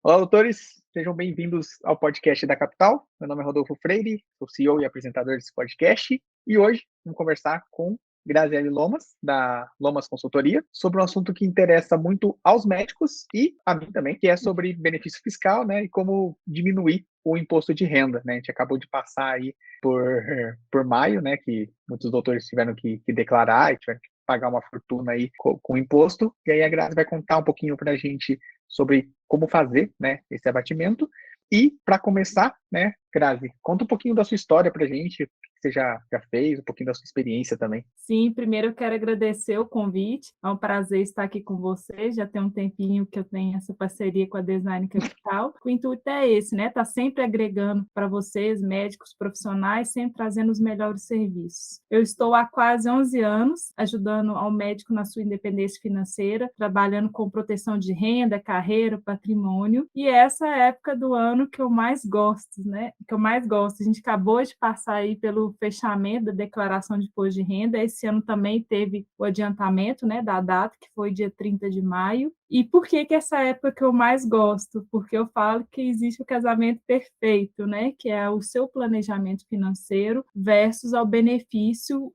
Olá, doutores, sejam bem-vindos ao podcast da Capital. Meu nome é Rodolfo Freire, sou CEO e apresentador desse podcast. E hoje vamos conversar com Graziele Lomas, da Lomas Consultoria, sobre um assunto que interessa muito aos médicos e a mim também, que é sobre benefício fiscal, né, e como diminuir o imposto de renda, né? A gente acabou de passar aí por maio, né, que muitos doutores tiveram que declarar e tiveram que pagar uma fortuna aí com imposto. E aí a Grazi vai contar um pouquinho para a gente sobre como fazer, né, esse abatimento. E, para começar, né, Grazi, conta um pouquinho da sua história para a gente, o que você já fez, um pouquinho da sua experiência também. Sim, primeiro eu quero agradecer o convite. É um prazer estar aqui com vocês. Já tem um tempinho que eu tenho essa parceria com a Design Capital. O intuito é esse, né? Tá sempre agregando para vocês, médicos, profissionais, sempre trazendo os melhores serviços. Eu estou há quase 11 anos ajudando ao médico na sua independência financeira, trabalhando com proteção de renda, carreira, patrimônio. E essa é a época do ano que eu mais gosto, né? Que eu mais gosto. A gente acabou de passar aí pelo fechamento da declaração de imposto de renda. Esse ano também teve o adiantamento, né, da data, que foi dia 30 de maio. E por que essa época que eu mais gosto? Porque eu falo que existe o casamento perfeito, né, que é o seu planejamento financeiro versus ao benefício,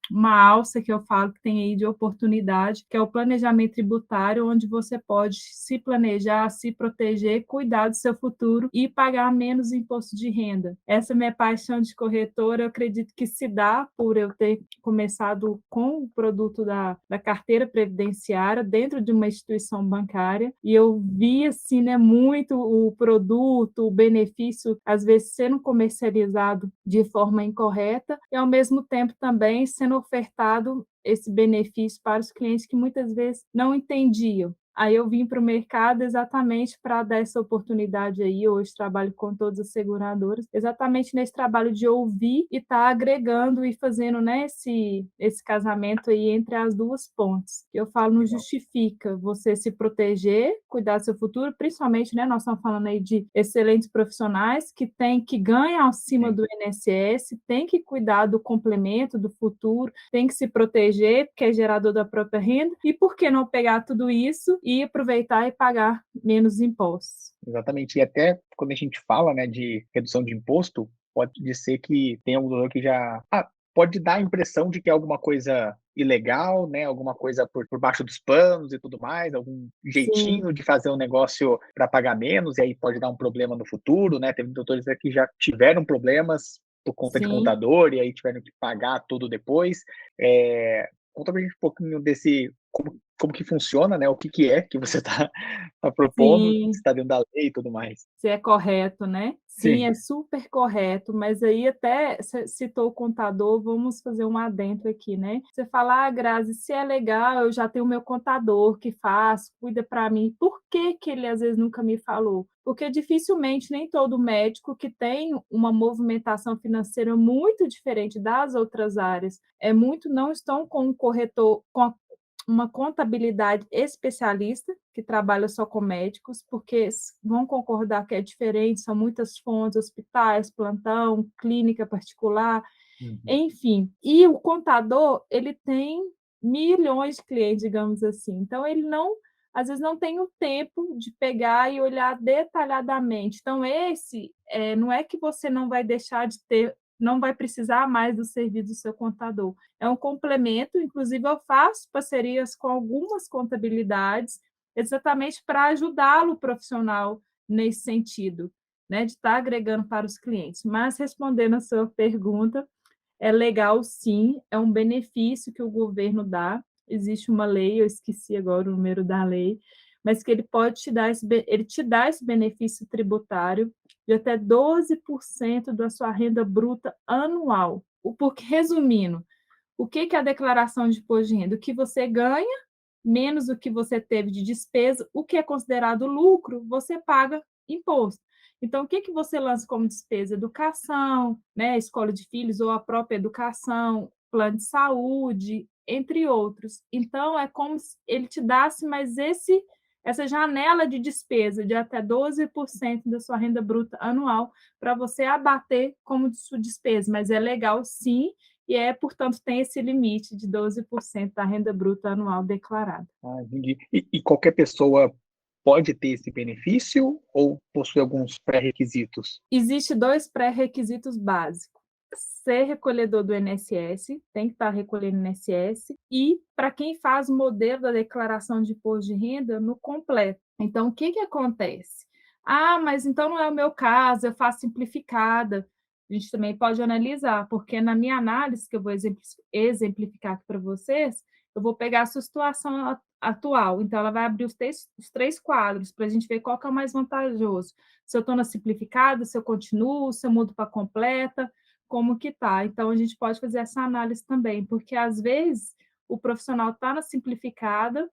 uma alça que eu falo que tem aí de oportunidade, que é o planejamento tributário, onde você pode se planejar, se proteger, cuidar do seu futuro e pagar menos imposto de renda. Essa minha paixão de corretora, eu acredito que se dá por eu ter começado com o produto da carteira previdenciária dentro de uma instituição bancária, e eu vi assim, né, muito o produto, o benefício, às vezes sendo comercializado de forma incorreta, e ao mesmo tempo também sendo ofertado esse benefício para os clientes que muitas vezes não entendiam. Aí eu vim para o mercado exatamente para dar essa oportunidade aí. Hoje trabalho com todas as seguradoras, exatamente nesse trabalho de ouvir e estar agregando e fazendo, né, esse casamento aí entre as duas pontes. Eu falo, não justifica você se proteger, cuidar do seu futuro, principalmente, né, nós estamos falando aí de excelentes profissionais que ganham acima do INSS, tem que cuidar do complemento, do futuro, tem que se proteger, porque é gerador da própria renda, e por que não pegar tudo isso e aproveitar e pagar menos impostos? Exatamente. E até quando a gente fala, né, de redução de imposto, pode ser que tem algum doutor que já pode dar a impressão de que é alguma coisa ilegal, né, alguma coisa por baixo dos panos e tudo mais, algum Sim, jeitinho de fazer um negócio para pagar menos, e aí pode dar um problema no futuro, né? Teve doutores que já tiveram problemas por conta de sim, contador e aí tiveram que pagar tudo depois. Conta pra gente um pouquinho desse como que funciona, né? O que é que você está propondo, se sim. está dentro da lei e tudo mais. Se é correto, né? Sim, Sim. é super correto, mas aí até você citou o contador, vamos fazer um adentro aqui, né? Você fala, Grazi, se é legal, eu já tenho o meu contador que faz, cuida para mim. Por que que ele às vezes nunca me falou? Porque dificilmente nem todo médico que tem uma movimentação financeira muito diferente das outras áreas, não estão com um corretor, com uma contabilidade especialista, que trabalha só com médicos, porque vão concordar que é diferente, são muitas fontes, hospitais, plantão, clínica particular, Uhum. enfim. E o contador, ele tem milhões de clientes, digamos assim. Então, ele não, às vezes, não tem o tempo de pegar e olhar detalhadamente. Então, não é que você não vai deixar de ter, não vai precisar mais do serviço do seu contador. É um complemento, inclusive eu faço parcerias com algumas contabilidades, exatamente para ajudá-lo profissional nesse sentido, né, de estar agregando para os clientes. Mas respondendo a sua pergunta, é legal, sim, é um benefício que o governo dá. Existe uma lei, eu esqueci agora o número da lei, mas que ele pode te dar ele te dá esse benefício tributário de até 12% da sua renda bruta anual. Porque, resumindo, o que é a declaração de imposto de renda? O que você ganha menos o que você teve de despesa, o que é considerado lucro, você paga imposto. Então, o que você lança como despesa? Educação, né, escola de filhos ou a própria educação, plano de saúde, entre outros. Então, é como se ele te desse mais essa janela de despesa de até 12% da sua renda bruta anual para você abater como de sua despesa. Mas é legal, sim, e portanto, tem esse limite de 12% da renda bruta anual declarada. Entendi. E qualquer pessoa pode ter esse benefício ou possui alguns pré-requisitos? Existem 2 pré-requisitos básicos: ser recolhedor do INSS, tem que estar recolhendo INSS, e para quem faz o modelo da declaração de imposto de renda no completo. Então, o que acontece? Ah, mas então não é o meu caso, eu faço simplificada. A gente também pode analisar, porque na minha análise, que eu vou exemplificar aqui para vocês, eu vou pegar a sua situação atual. Então, ela vai abrir os 3 quadros para a gente ver qual que é o mais vantajoso. Se eu estou na simplificada, se eu continuo, se eu mudo para completa, como que tá. Então, a gente pode fazer essa análise também, porque às vezes o profissional está na simplificada,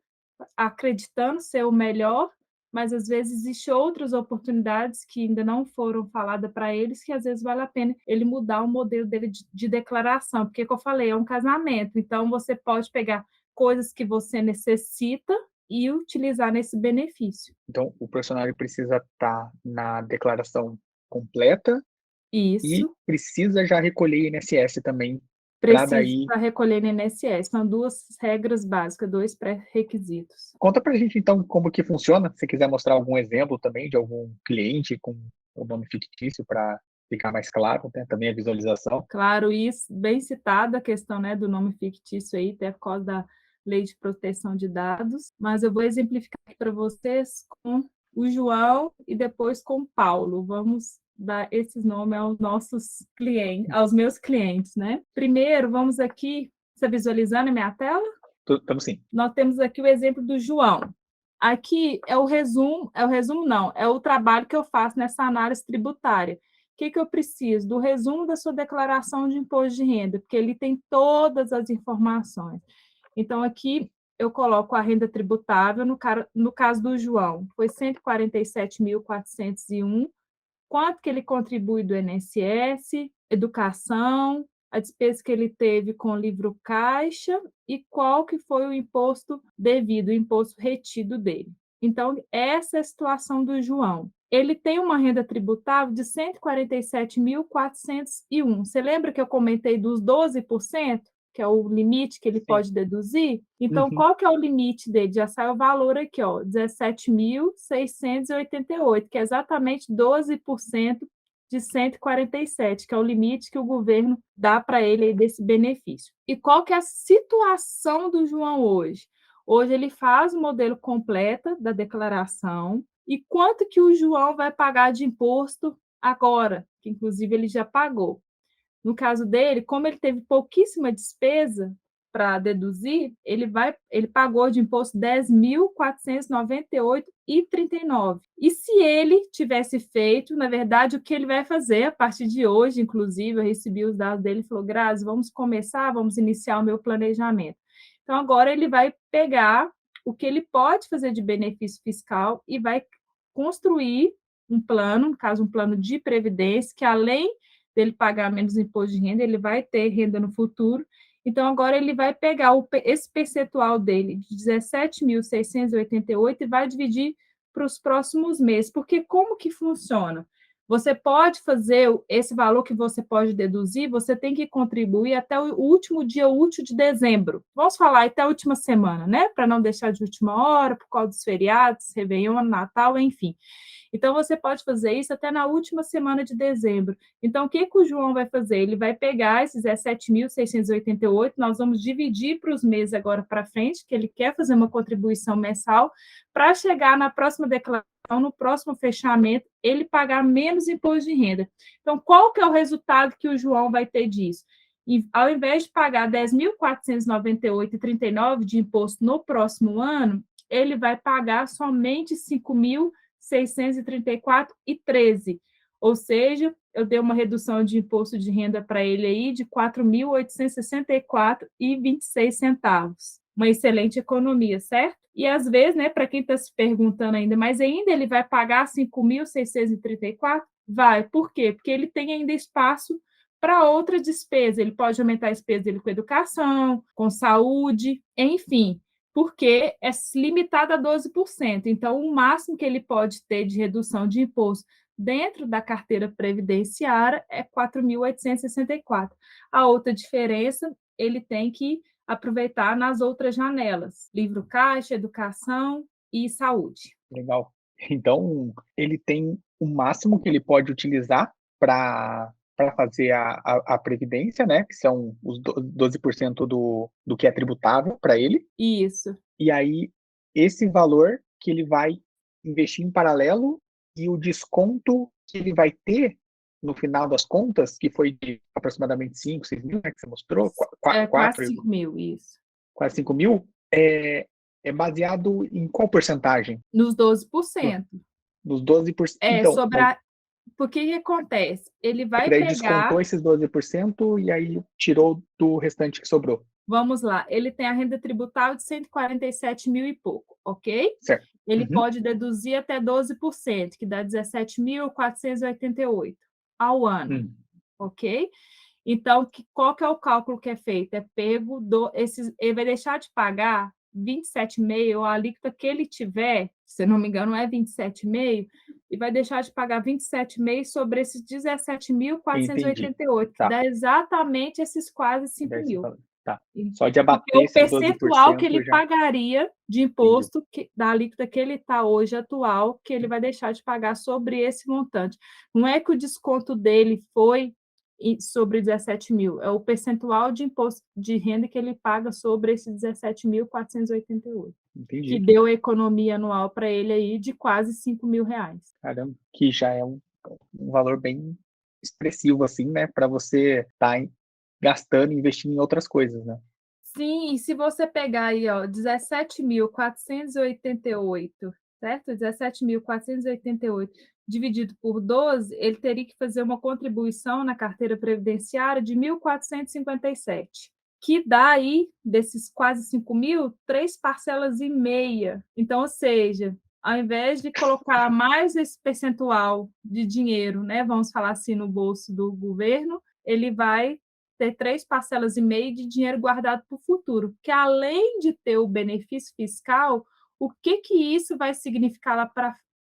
acreditando ser o melhor, mas às vezes existem outras oportunidades que ainda não foram faladas para eles, que às vezes vale a pena ele mudar o modelo dele de declaração, porque, como eu falei, é um casamento, então você pode pegar coisas que você necessita e utilizar nesse benefício. Então, o profissional ele precisa estar na declaração completa e Isso. precisa já recolher INSS também, para Precisa daí. estar recolhendo INSS, são 2 regras básicas, 2 pré-requisitos. Conta para a gente então como que funciona, se quiser mostrar algum exemplo também de algum cliente com o nome fictício para ficar mais claro, né, também a visualização. Claro, isso bem citada a questão, né, do nome fictício aí, até por causa da Lei de Proteção de Dados, mas eu vou exemplificar aqui para vocês com o João e depois com o Paulo. Vamos dar esses nomes aos nossos clientes, aos meus clientes, né? Primeiro, vamos aqui, você visualizando a minha tela? Estamos sim. Nós temos aqui o exemplo do João. Aqui é o resumo não, é o trabalho que eu faço nessa análise tributária. O que eu preciso? Do resumo da sua declaração de imposto de renda, porque ele tem todas as informações. Então, aqui eu coloco a renda tributável, no caso do João, foi 147.401, quanto que ele contribui do INSS, educação, a despesa que ele teve com o livro caixa e qual que foi o imposto devido, o imposto retido dele. Então, essa é a situação do João. Ele tem uma renda tributável de 147.401. Você lembra que eu comentei dos 12%, que é o limite que ele Sim. pode deduzir? Então, Uhum. qual que é o limite dele? Já sai o valor aqui, ó, 17.688, que é exatamente 12% de 147, que é o limite que o governo dá para ele aí desse benefício. E qual que é a situação do João hoje? Hoje ele faz o modelo completa da declaração e quanto que o João vai pagar de imposto agora, que inclusive ele já pagou. No caso dele, como ele teve pouquíssima despesa para deduzir, ele pagou de imposto 10.498,39. E se ele tivesse feito, na verdade, o que ele vai fazer a partir de hoje, inclusive, eu recebi os dados dele e falou: Grazi, vamos iniciar o meu planejamento. Então, agora ele vai pegar o que ele pode fazer de benefício fiscal e vai construir um plano, no caso, um plano de previdência, que além dele pagar menos imposto de renda, ele vai ter renda no futuro. Então, agora ele vai pegar esse percentual dele de 17.688 e vai dividir para os próximos meses. Porque como que funciona? Você pode fazer esse valor que você pode deduzir, você tem que contribuir até o último dia útil de dezembro. Vamos falar até a última semana, né? Para não deixar de última hora, por causa dos feriados, Réveillon, Natal, enfim. Então, você pode fazer isso até na última semana de dezembro. Então, o que o João vai fazer? Ele vai pegar esses 17.688, nós vamos dividir para os meses agora para frente, que ele quer fazer uma contribuição mensal, para chegar na próxima declaração, no próximo fechamento, ele pagar menos imposto de renda. Então, qual que é o resultado que o João vai ter disso? E, ao invés de pagar 10.498,39 de imposto no próximo ano, ele vai pagar somente 5.634,13. Ou seja, eu dei uma redução de imposto de renda para ele aí de 4.864,26. Uma excelente economia, certo? E às vezes, né, para quem está se perguntando ainda, mas ainda ele vai pagar 5.634? Vai. Por quê? Porque ele tem ainda espaço para outra despesa. Ele pode aumentar a despesa dele com educação, com saúde, enfim, porque é limitado a 12%. Então, o máximo que ele pode ter de redução de imposto dentro da carteira previdenciária é 4.864. A outra diferença, ele tem que aproveitar nas outras janelas: livro caixa, educação e saúde. Legal. Então, ele tem o máximo que ele pode utilizar para fazer a previdência, né, que são os 12% do que é tributável para ele, Isso. e aí esse valor que ele vai investir em paralelo e o desconto que ele vai ter no final das contas, que foi de aproximadamente 5, 6 mil, né, que você mostrou, É quase 4, 5.000, isso. quase 5 mil, é baseado em qual porcentagem? Nos 12%. Nos 12%. É, Então, sobre mas a porque que acontece? Ele vai daí pegar descontou esses 12% e aí tirou do restante que sobrou. vamos lá, ele tem a renda tributável de 147 mil e pouco, ok? Certo. Ele Uhum. pode deduzir até 12%, que dá 17.488 ao ano, Hum. ok? Então, qual que é o cálculo que é feito? É pego ele vai deixar de pagar 27,5, ou a alíquota que ele tiver, se não me engano, é 27,5, e vai deixar de pagar 27,5 sobre esses Entendi. 17.488, que Tá. dá exatamente esses quase 5 Daí você mil. fala tá. Só de Porque abater o esses doze por percentual que cento ele já pagaria de entendi. imposto da alíquota que ele está hoje atual, que ele vai deixar de pagar sobre esse montante. Não é que o desconto dele foi sobre 17 mil, é o percentual de imposto de renda que ele paga sobre esses 17.488, que Entendi. deu a economia anual para ele aí de quase 5 mil reais. Caramba, que já é um valor bem expressivo, assim, né, para você estar gastando e investindo em outras coisas, né. Sim, e se você pegar aí, ó, 17.488, certo? 17.488 dividido por 12, ele teria que fazer uma contribuição na carteira previdenciária de 1.457, que dá aí, desses quase 5 mil, 3 parcelas e meia. Então, ou seja, ao invés de colocar mais esse percentual de dinheiro, né, vamos falar assim, no bolso do governo, ele vai ter 3 parcelas e meia de dinheiro guardado para o futuro, porque além de ter o benefício fiscal, o que isso vai significar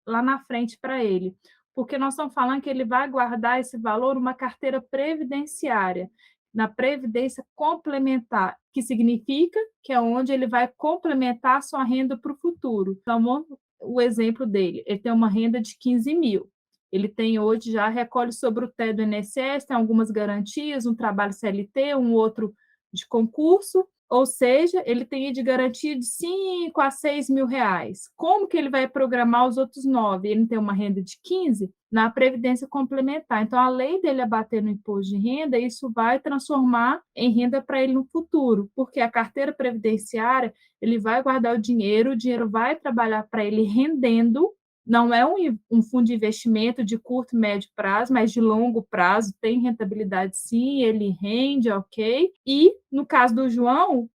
lá na frente para ele? Porque nós estamos falando que ele vai guardar esse valor numa carteira previdenciária, na previdência complementar, que significa que é onde ele vai complementar a sua renda para o futuro. Então, o exemplo dele, ele tem uma renda de 15 mil. Ele tem hoje, já recolhe sobre o teto do INSS, tem algumas garantias, um trabalho CLT, um outro de concurso, ou seja, ele tem de garantia de 5 a 6 mil reais. Como que ele vai programar os outros 9? Ele tem uma renda de 15 na Previdência Complementar. Então, além dele abater no imposto de renda, isso vai transformar em renda para ele no futuro, porque a carteira previdenciária, ele vai guardar o dinheiro vai trabalhar para ele rendendo. Não é um fundo de investimento de curto e médio prazo, mas de longo prazo, tem rentabilidade sim, ele rende, ok. E, no caso do João,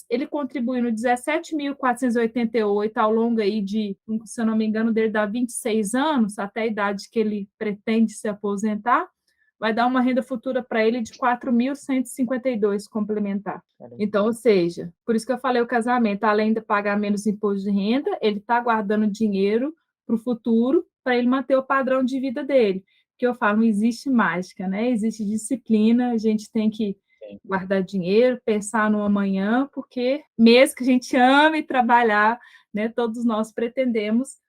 ele contribui no 17.488 ao longo aí de, se eu não me engano, dele dá 26 anos, até a idade que ele pretende se aposentar, vai dar uma renda futura para ele de 4.152 complementar. Então, ou seja, por isso que eu falei o casamento, além de pagar menos imposto de renda, ele está guardando dinheiro para o futuro, para ele manter o padrão de vida dele. Que eu falo, não existe mágica, né? Existe disciplina, a gente tem que guardar dinheiro, pensar no amanhã, porque mesmo que a gente ame trabalhar, né, todos nós pretendemos,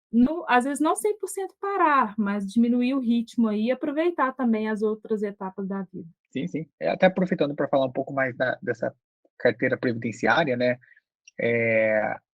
às vezes não 100% parar, mas diminuir o ritmo aí e aproveitar também as outras etapas da vida. Sim, sim. Até aproveitando para falar um pouco mais dessa carteira previdenciária, né,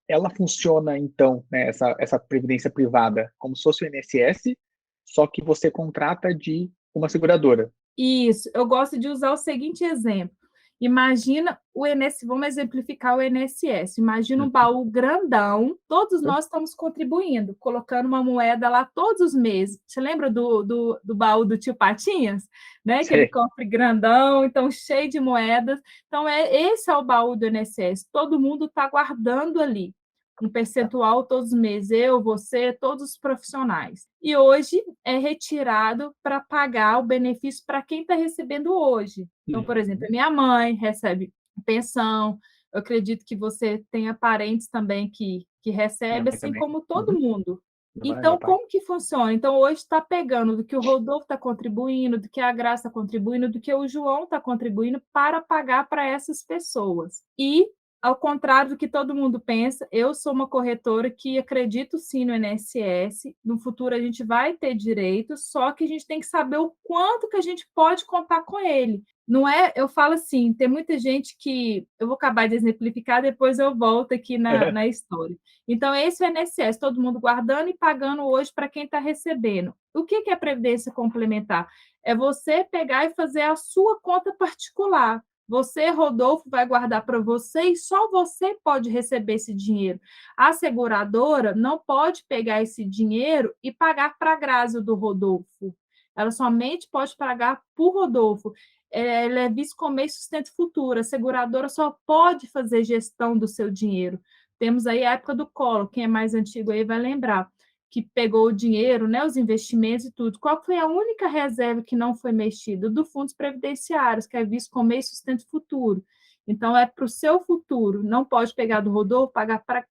ela funciona então, né, essa previdência privada, como se fosse o INSS, só que você contrata de uma seguradora. Isso, eu gosto de usar o seguinte exemplo. Imagina o INSS, vamos exemplificar o INSS. Imagina um Uhum. baú grandão, todos nós estamos contribuindo, colocando uma moeda lá todos os meses. Você lembra do baú do tio Patinhas? Né? Aquele Sei. cofre grandão, então cheio de moedas. Então, esse é o baú do INSS. Todo mundo está guardando ali um Tá. percentual todos os meses, eu, você, todos os profissionais. E hoje é retirado para pagar o benefício para quem está recebendo hoje. Então, por exemplo, Uhum. minha mãe recebe pensão, eu acredito que você tenha parentes também que Minha recebe, mãe assim também. como todo Uhum. mundo. Minha mãe, meu Então, pai. como que funciona? Então, hoje está pegando do que o Rodolfo está contribuindo, do que a Graça está contribuindo, do que o João está contribuindo para pagar para essas pessoas. E ao contrário do que todo mundo pensa, eu sou uma corretora que acredito sim no INSS. No futuro a gente vai ter direitos, só que a gente tem que saber o quanto que a gente pode contar com ele. Não é, eu falo assim, tem muita gente que eu vou acabar de exemplificar, depois eu volto aqui na história. Então, esse é o INSS, todo mundo guardando e pagando hoje para quem está recebendo. O que é previdência complementar? É você pegar e fazer a sua conta particular. Você, Rodolfo, vai guardar para você e só você pode receber esse dinheiro. A seguradora não pode pegar esse dinheiro e pagar para a Grazi do Rodolfo. Ela somente pode pagar para o Rodolfo. Ela é visto como meio sustento futuro. A seguradora só pode fazer gestão do seu dinheiro. Temos aí a época do Collor, quem é mais antigo aí vai lembrar, que pegou o dinheiro, né, os investimentos e tudo. Qual foi a única reserva que não foi mexida? Do fundos previdenciários, que é visto como meio sustento futuro. Então, é para o seu futuro. Não pode pegar do Rodolfo, pagar para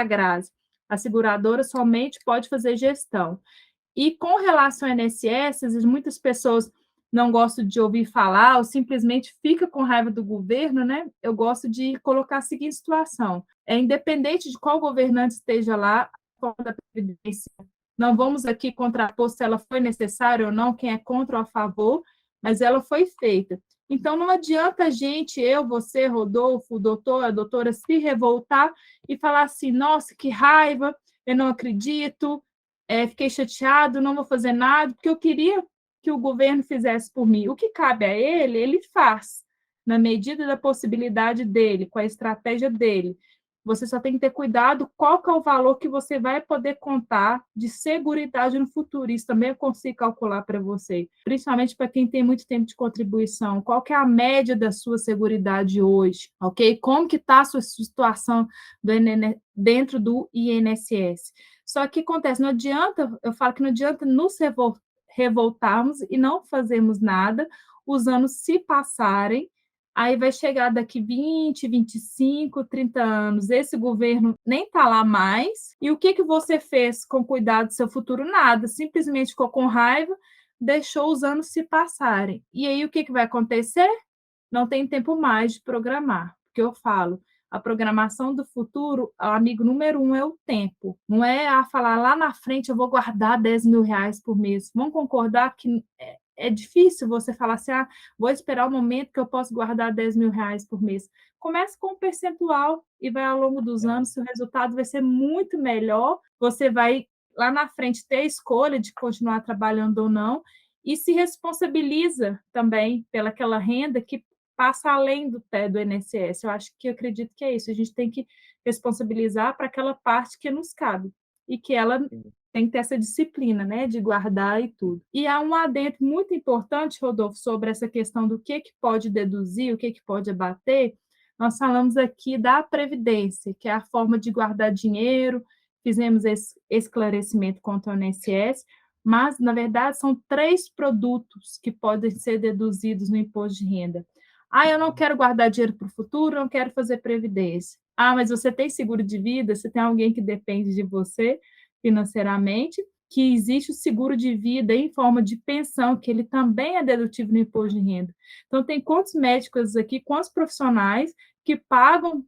a Grazi. A seguradora somente pode fazer gestão. E com relação ao INSS, muitas pessoas não gostam de ouvir falar ou simplesmente fica com raiva do governo, né? Eu gosto de colocar a seguinte situação: independente de qual governante esteja lá, da Previdência, não vamos aqui contrapor se ela foi necessária ou não, quem é contra ou a favor, mas ela foi feita. Então, não adianta a gente, eu, você, Rodolfo, o doutor, a doutora, se revoltar e falar assim, nossa, que raiva, eu não acredito, fiquei chateado, não vou fazer nada, porque eu queria que o governo fizesse por mim. O que cabe a ele, ele faz, na medida da possibilidade dele, com a estratégia dele. Você só tem que ter cuidado qual que é o valor que você vai poder contar de seguridade no futuro. Isso também eu consigo calcular para você, principalmente para quem tem muito tempo de contribuição. Qual que é a média da sua seguridade hoje, ok? Como que está a sua situação dentro do INSS? Só que acontece, não adianta, eu falo que não adianta nos revoltarmos e não fazermos nada, os anos se passarem, aí vai chegar daqui 20, 25, 30 anos, esse governo nem está lá mais, e o que você fez com cuidado do seu futuro? Nada, simplesmente ficou com raiva, deixou os anos se passarem. E aí o que vai acontecer? Não tem tempo mais de programar, porque eu falo, a programação do futuro, o amigo número 1 é o tempo. Não é falar lá na frente eu vou guardar 10 mil reais por mês. Vamos concordar que é difícil você falar assim, vou esperar o momento que eu posso guardar 10 mil reais por mês. Comece com um percentual e vai ao longo dos anos, seu resultado vai ser muito melhor, você vai lá na frente ter a escolha de continuar trabalhando ou não, e se responsabiliza também pelaquela renda que passa além do INSS. Eu acredito que é isso. A gente tem que responsabilizar para aquela parte que nos cabe e que ela tem que ter essa disciplina, né, de guardar e tudo. E há um adendo muito importante, Rodolfo, sobre essa questão do que pode deduzir, o que pode abater. Nós falamos aqui da previdência, que é a forma de guardar dinheiro, fizemos esse esclarecimento quanto ao INSS, mas, na verdade, são 3 produtos que podem ser deduzidos no imposto de renda. Eu não quero guardar dinheiro para o futuro, não quero fazer previdência. Mas você tem seguro de vida, você tem alguém que depende de você financeiramente, que existe o seguro de vida em forma de pensão, que ele também é dedutível no imposto de renda. Então, tem quantos médicos aqui, quantos profissionais que pagam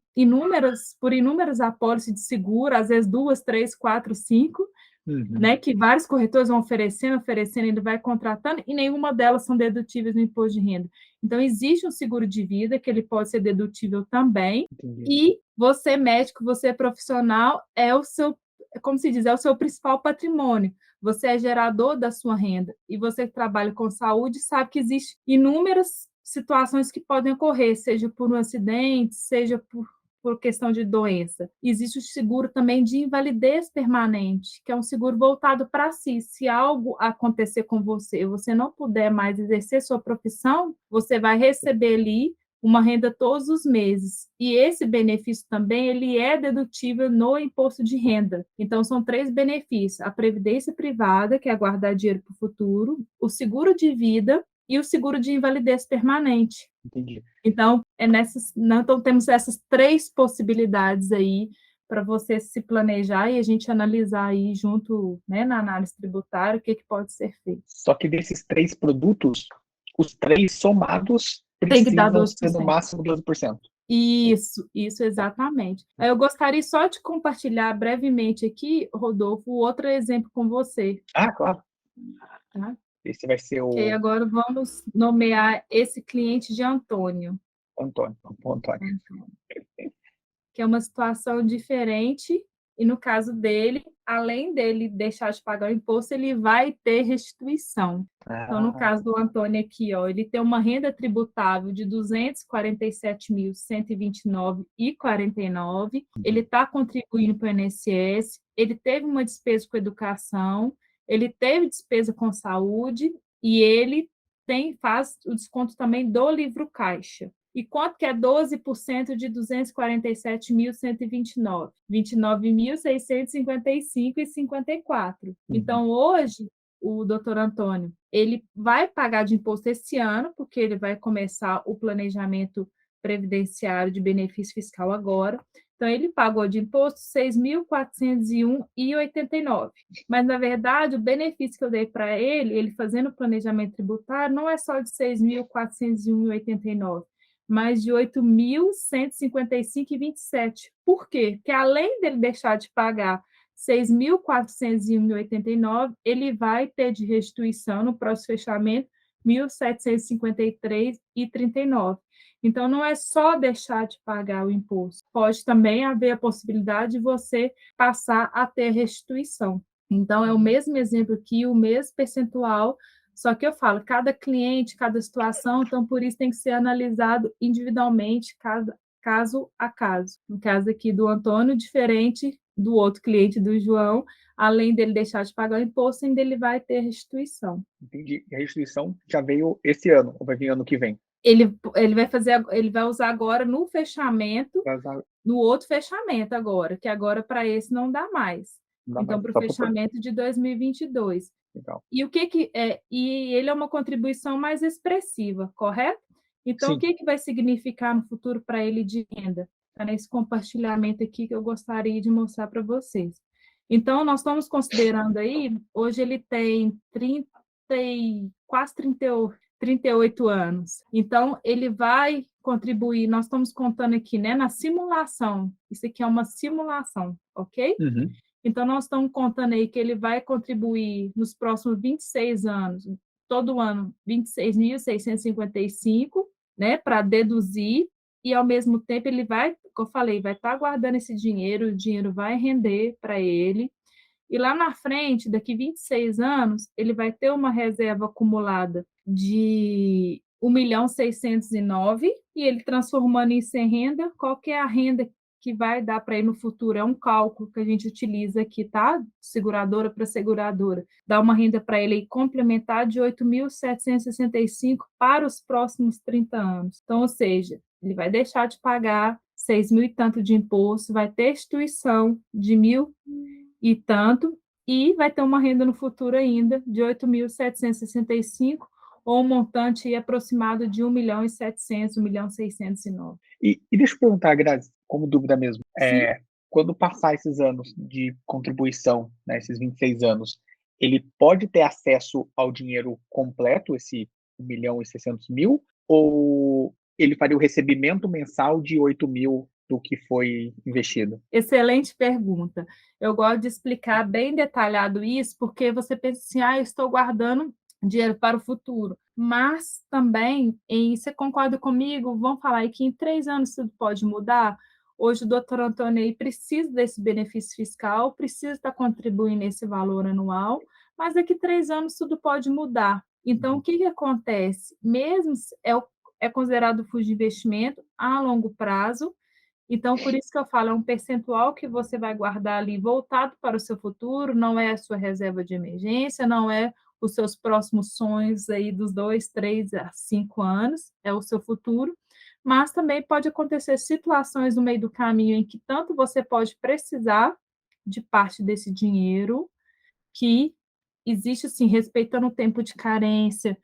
por inúmeras apólices de seguro, às vezes 2, 3, 4, 5, né, que vários corretores vão oferecendo, ele vai contratando, e nenhuma delas são dedutíveis no imposto de renda. Então, existe um seguro de vida, que ele pode ser dedutível também, e você, médico, você profissional, é o seu, como se diz, é o seu principal patrimônio. Você é gerador da sua renda, e você que trabalha com saúde sabe que existem inúmeras situações que podem ocorrer, seja por um acidente, seja por questão de doença. Existe o seguro também de invalidez permanente, que é um seguro voltado para si. Se algo acontecer com você, você não puder mais exercer sua profissão, você vai receber ali uma renda todos os meses. E esse benefício também, ele é dedutível no imposto de renda. Então, são 3 benefícios: a previdência privada, que é guardar dinheiro para o futuro, o seguro de vida e o seguro de invalidez permanente. Entendi. Então, então, temos essas 3 possibilidades aí para você se planejar e a gente analisar aí junto, né, na análise tributária, o que pode ser feito. Só que desses 3 produtos, os 3 somados Tem que dar precisam ser 12%. no máximo 12%. Isso exatamente. Eu gostaria só de compartilhar brevemente aqui, Rodolfo, outro exemplo com você, Ah, claro. tá? Esse vai ser Que aí o agora vamos nomear esse cliente de Antônio. Antônio. O Antônio. Que é uma situação diferente, e no caso dele, além dele deixar de pagar o imposto, ele vai ter restituição. Então, no Ah, caso do Antônio aqui, ó, ele tem uma renda tributável de R$ 247.129,49, ele está contribuindo para o INSS, ele teve uma despesa com educação, ele teve despesa com saúde e ele faz o desconto também do livro caixa. E quanto que é 12% de 247.129? 29.655,54. Então, hoje, o doutor Antônio, ele vai pagar de imposto esse ano, porque ele vai começar o planejamento previdenciário de benefício fiscal agora. Então, ele pagou de imposto R$ 6.401,89. Mas, na verdade, o benefício que eu dei para ele fazendo o planejamento tributário, não é só de R$ 6.401,89, mais de 8.155,27. Por quê? Porque além dele deixar de pagar 6.401,89, ele vai ter de restituição no próximo fechamento 1.753,39. Então, não é só deixar de pagar o imposto, pode também haver a possibilidade de você passar a ter restituição. Então, é o mesmo exemplo aqui, o mesmo percentual, só que eu falo, cada cliente, cada situação, então por isso tem que ser analisado individualmente, caso a caso. No caso aqui do Antônio, diferente do outro cliente do João, além dele deixar de pagar o imposto, ainda ele vai ter restituição. entendi. E a restituição já veio esse ano, ou vai vir ano que vem? Ele vai usar agora no fechamento, no outro fechamento agora, que agora para esse não dá mais. Não dá Então, mais. para o Só para fechamento de 2022. legal. E o que é? E ele é uma contribuição mais expressiva, correto? Então, o Sim. que vai significar no futuro para ele de renda? Está nesse compartilhamento aqui que eu gostaria de mostrar para vocês. Então, nós estamos considerando aí, hoje ele tem 30 quase 38 anos. Então, ele vai contribuir, nós estamos contando aqui, né, na simulação. Isso aqui é uma simulação, ok? Uhum. Então, nós estamos contando aí que ele vai contribuir nos próximos 26 anos, todo ano, 26.655, né, para deduzir, e ao mesmo tempo ele vai, como eu falei, vai estar guardando esse dinheiro, o dinheiro vai render para ele, e lá na frente, daqui 26 anos, ele vai ter uma reserva acumulada de 1.609.000, e ele transformando isso em renda, qual que é a renda que vai dar para ele no futuro? É um cálculo que a gente utiliza aqui, tá? Seguradora para seguradora. Dá uma renda para ele complementar de 8.765 para os próximos 30 anos. Então, ou seja, ele vai deixar de pagar 6.000 e tanto de imposto, vai ter restituição de 1.000 e tanto, e vai ter uma renda no futuro ainda de 8.765, ou um montante aproximado de 1.700.000, 1.609.000. E deixa eu perguntar, Grazi, como dúvida mesmo. Sim. Quando passar esses anos de contribuição, né, esses 26 anos, ele pode ter acesso ao dinheiro completo, esse 1.600.000, ou ele faria o recebimento mensal de 8.000 do que foi investido? Excelente pergunta. Eu gosto de explicar bem detalhado isso, porque você pensa assim, eu estou guardando dinheiro para o futuro. Mas também, você concorda comigo? Vamos falar aí que em 3 anos tudo pode mudar. Hoje o doutor Antônio aí precisa desse benefício fiscal, precisa estar contribuindo esse valor anual, mas daqui 3 anos tudo pode mudar. Então, o que acontece? Mesmo é considerado fundo de investimento a longo prazo. Então, por isso que eu falo, é um percentual que você vai guardar ali voltado para o seu futuro, não é a sua reserva de emergência, não é os seus próximos sonhos aí dos 2, 3 a 5 anos, é o seu futuro, mas também pode acontecer situações no meio do caminho em que tanto você pode precisar de parte desse dinheiro, que existe, assim, respeitando o tempo de carência,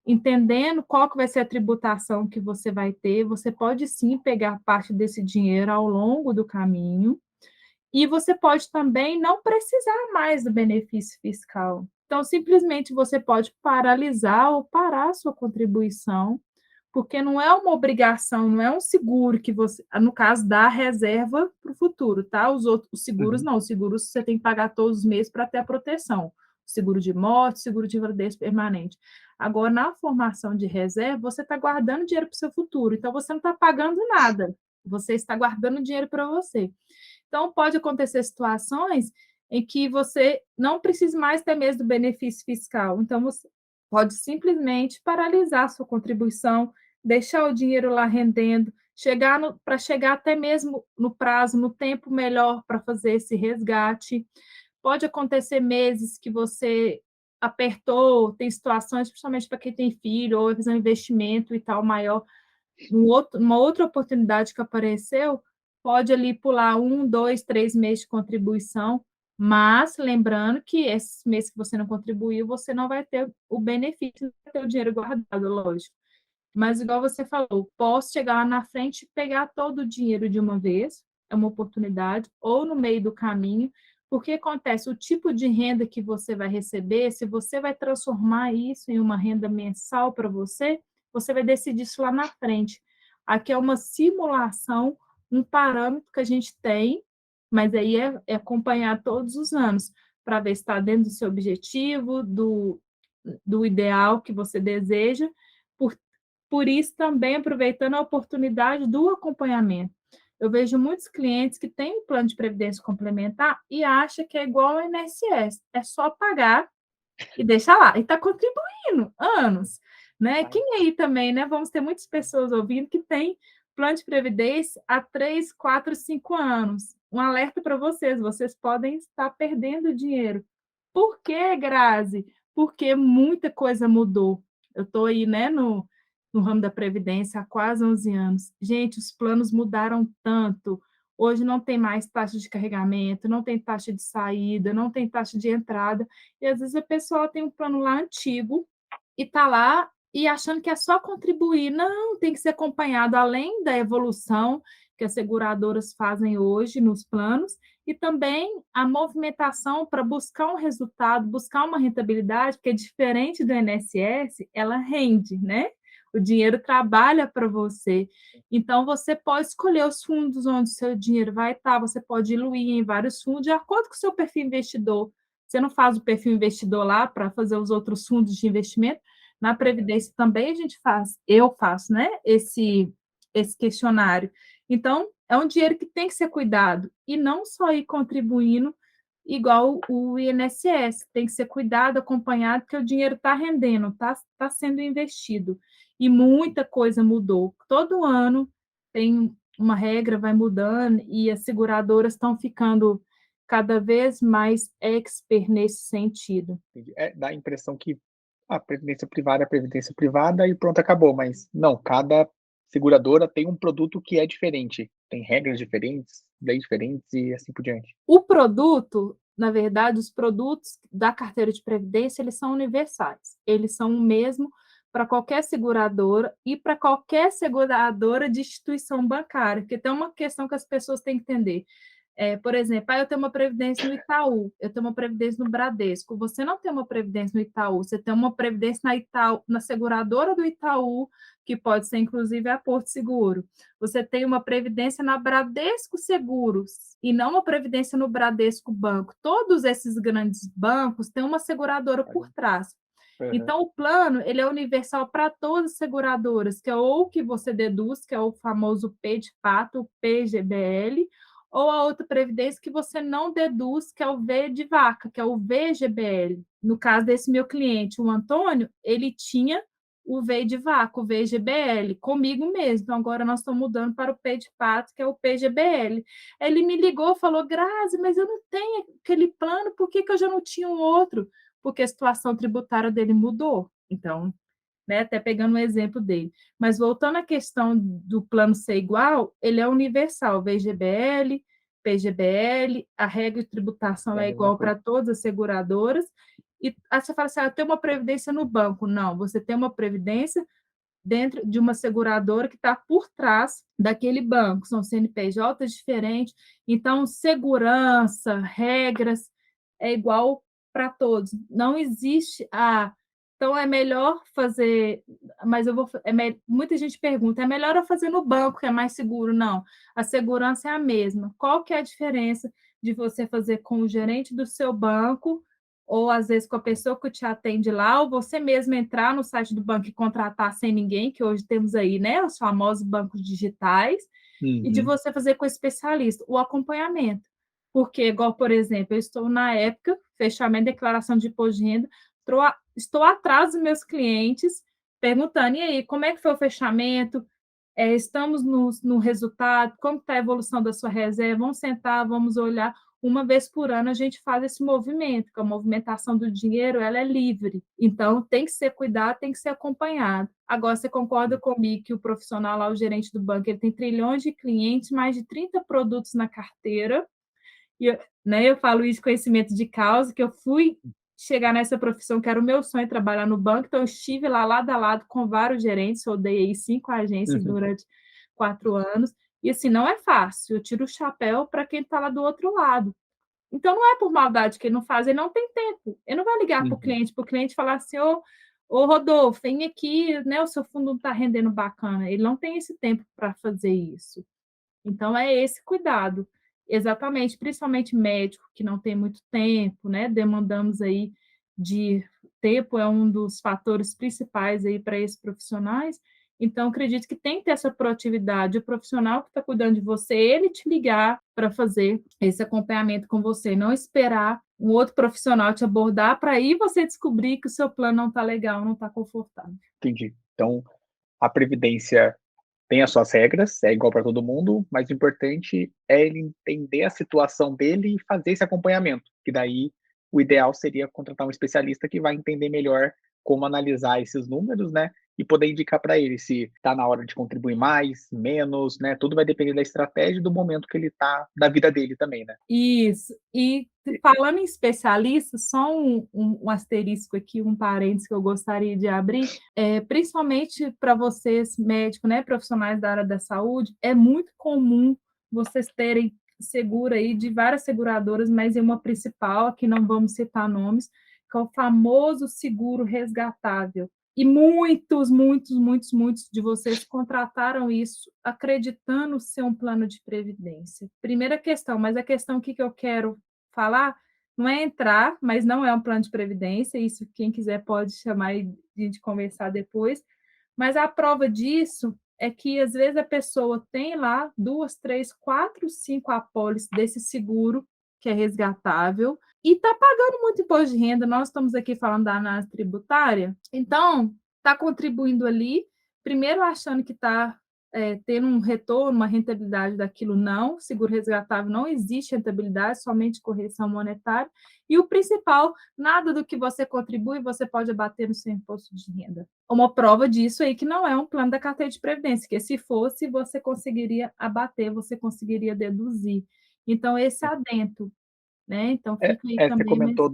entendendo qual que vai ser a tributação que você vai ter, você pode sim pegar parte desse dinheiro ao longo do caminho, e você pode também não precisar mais do benefício fiscal. Então, simplesmente você pode paralisar ou parar a sua contribuição porque não é uma obrigação, não é um seguro que você, no caso, dá reserva para o futuro, tá? Os seguros não, os seguros você tem que pagar todos os meses para ter a proteção. Seguro de morte, seguro de invalidez permanente. Agora, na formação de reserva, você está guardando dinheiro para o seu futuro, então você não está pagando nada, você está guardando dinheiro para você. Então, pode acontecer situações em que você não precisa mais ter mesmo do benefício fiscal. Então, você pode simplesmente paralisar a sua contribuição, deixar o dinheiro lá rendendo, para chegar até mesmo no prazo, no tempo melhor para fazer esse resgate. Pode acontecer meses que você apertou, tem situações, principalmente para quem tem filho, ou fazer um investimento e tal maior, uma outra oportunidade que apareceu, pode ali pular 1, 2, 3 meses de contribuição, mas lembrando que esses meses que você não contribuiu, você não vai ter o benefício de ter o dinheiro guardado, lógico. Mas, igual você falou, posso chegar lá na frente e pegar todo o dinheiro de uma vez, é uma oportunidade, ou no meio do caminho, porque acontece, o tipo de renda que você vai receber, se você vai transformar isso em uma renda mensal para você, você vai decidir isso lá na frente. Aqui é uma simulação, um parâmetro que a gente tem, mas aí é acompanhar todos os anos, para ver se está dentro do seu objetivo, do ideal que você deseja, por isso, também aproveitando a oportunidade do acompanhamento. Eu vejo muitos clientes que têm um plano de previdência complementar e acham que é igual ao INSS, é só pagar e deixar lá. E está contribuindo anos. Né? Quem aí também, né? Vamos ter muitas pessoas ouvindo que tem plano de previdência há 3, 4, 5 anos. Um alerta para vocês podem estar perdendo dinheiro. Por quê, Grazi? Porque muita coisa mudou. Eu estou aí, né, no ramo da Previdência há quase 11 anos. Gente, os planos mudaram tanto. Hoje não tem mais taxa de carregamento, não tem taxa de saída, não tem taxa de entrada. E às vezes a pessoa tem um plano lá antigo e está lá e achando que é só contribuir. Não, tem que ser acompanhado além da evolução que as seguradoras fazem hoje nos planos e também a movimentação para buscar um resultado, buscar uma rentabilidade, porque diferente do INSS, ela rende, né? O dinheiro trabalha para você. Então, você pode escolher os fundos onde o seu dinheiro vai estar, você pode diluir em vários fundos, de acordo com o seu perfil investidor. Você não faz o perfil investidor lá para fazer os outros fundos de investimento. Na Previdência também a gente faz, eu faço, né? Esse questionário. Então, é um dinheiro que tem que ser cuidado e não só ir contribuindo igual o INSS, tem que ser cuidado, acompanhado, porque o dinheiro está rendendo, está sendo investido. E muita coisa mudou. Todo ano tem uma regra, vai mudando, e as seguradoras estão ficando cada vez mais expert nesse sentido. Dá a impressão que a previdência privada é a previdência privada e pronto, acabou. Mas não, cada seguradora tem um produto que é diferente, tem regras diferentes, leis diferentes e assim por diante. O produto, na verdade, os produtos da carteira de previdência, eles são universais. Eles são o mesmo para qualquer seguradora e para qualquer seguradora de instituição bancária, porque tem uma questão que as pessoas têm que entender. Por exemplo, eu tenho uma previdência no Itaú, eu tenho uma previdência no Bradesco. Você não tem uma previdência no Itaú, você tem uma previdência na seguradora do Itaú, que pode ser inclusive a Porto Seguro. Você tem uma previdência na Bradesco Seguros e não uma previdência no Bradesco Banco. Todos esses grandes bancos têm uma seguradora por trás. Então, o plano ele é universal para todas as seguradoras, que é ou que você deduz, que é o famoso P de pato, o PGBL, ou a outra previdência que você não deduz, que é o V de vaca, que é o VGBL. No caso desse meu cliente, o Antônio, ele tinha o V de vaca, o VGBL, comigo mesmo. Então, agora nós estamos mudando para o P de pato, que é o PGBL. Ele me ligou e falou, Grazi, mas eu não tenho aquele plano, por que eu já não tinha um outro? Porque a situação tributária dele mudou. Então, né, até pegando um exemplo dele. Mas voltando à questão do plano ser igual, ele é universal, VGBL, PGBL, a regra de tributação é igual para todas as seguradoras. E aí você fala assim, eu tenho uma previdência no banco. Não, você tem uma previdência dentro de uma seguradora que está por trás daquele banco. São CNPJs diferentes. Então, segurança, regras, é igual para todos. Não existe Então, é melhor fazer, mas muita gente pergunta, é melhor eu fazer no banco, que é mais seguro? Não, a segurança é a mesma. Qual que é a diferença de você fazer com o gerente do seu banco, ou às vezes com a pessoa que te atende lá, ou você mesmo entrar no site do banco e contratar sem ninguém, que hoje temos aí, né, os famosos bancos digitais, e de você fazer com o especialista, o acompanhamento. Porque, igual, por exemplo, eu estou na época, fechamento de declaração de imposto de renda, estou atrás dos meus clientes, perguntando, e aí, como é que foi o fechamento? Estamos no resultado, como está a evolução da sua reserva? Vamos sentar, vamos olhar. Uma vez por ano a gente faz esse movimento, que a movimentação do dinheiro ela é livre. Então, tem que ser cuidado, tem que ser acompanhado. Agora, você concorda comigo que o profissional lá, o gerente do banco, ele tem trilhões de clientes, mais de 30 produtos na carteira, e eu falo isso com conhecimento de causa, que eu fui chegar nessa profissão, que era o meu sonho, trabalhar no banco, então eu estive lá lado a lado com vários gerentes, rodei 5 agências durante 4 anos, e assim, não é fácil, eu tiro o chapéu para quem está lá do outro lado. Então, não é por maldade que ele não faz, ele não tem tempo, ele não vai ligar para o cliente falar assim, ô Rodolfo, vem aqui, né, o seu fundo não está rendendo bacana, ele não tem esse tempo para fazer isso. Então, é esse cuidado. Exatamente, principalmente médico, que não tem muito tempo, né? Demandamos aí de tempo, é um dos fatores principais aí para esses profissionais. Então, acredito que tem que ter essa proatividade. O profissional que está cuidando de você, ele te ligar para fazer esse acompanhamento com você, não esperar um outro profissional te abordar para aí você descobrir que o seu plano não está legal, não está confortável. Entendi. Então, a previdência tem as suas regras, é igual para todo mundo, mas o importante é ele entender a situação dele e fazer esse acompanhamento, que daí o ideal seria contratar um especialista que vai entender melhor como analisar esses números, né, e poder indicar para ele se está na hora de contribuir mais, menos, né, tudo vai depender da estratégia e do momento que ele está da vida dele também, né. Isso. E falando em especialista, só um asterisco aqui, um parênteses que eu gostaria de abrir, principalmente para vocês médicos, né, profissionais da área da saúde, é muito comum vocês terem seguro aí de várias seguradoras, mas em uma principal, aqui não vamos citar nomes, que é o famoso seguro resgatável. E muitos de vocês contrataram isso acreditando ser um plano de previdência. Primeira questão, mas a questão que eu quero falar não é entrar, mas não é um plano de previdência, isso quem quiser pode chamar e a gente conversar depois, mas a prova disso é que às vezes a pessoa tem lá 2, 3, 4, 5 apólices desse seguro que é resgatável, e está pagando muito imposto de renda. Nós estamos aqui falando da análise tributária, então está contribuindo ali, primeiro achando que está tendo um retorno, uma rentabilidade daquilo. Não, seguro resgatável não existe rentabilidade, somente correção monetária, e o principal, nada do que você contribui você pode abater no seu imposto de renda. Uma prova disso aí que não é um plano da carteira de previdência, que se fosse, você conseguiria abater, você conseguiria deduzir. Então, esse adentro, né? Então, fica aí Você também. comentou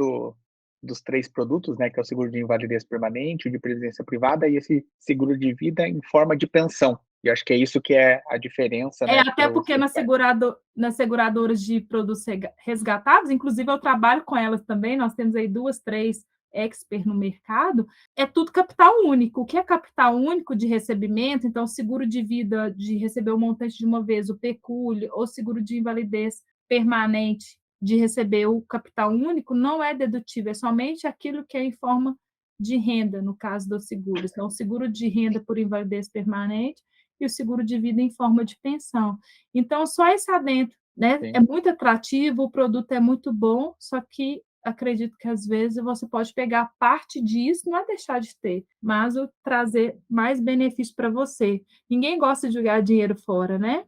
dos 3 produtos, né, que é o seguro de invalidez permanente, o de previdência privada e esse seguro de vida em forma de pensão. E acho que é isso que é a diferença, né, Até para os porque principais. nas seguradoras de produtos resgatados, inclusive eu trabalho com elas também, nós temos aí 2, 3 expert no mercado, é tudo capital único. O que é capital único de recebimento? Então, seguro de vida de receber o montante de uma vez, o pecúlio, ou seguro de invalidez permanente de receber o capital único, não é dedutível, é somente aquilo que é em forma de renda, no caso dos seguros. Então, o seguro de renda por invalidez permanente e o seguro de vida em forma de pensão. Então, só esse adentro, né? É Sim. muito atrativo, o produto é muito bom, só que acredito que às vezes você pode pegar parte disso, não é deixar de ter, mas trazer mais benefício para você. Ninguém gosta de jogar dinheiro fora, né?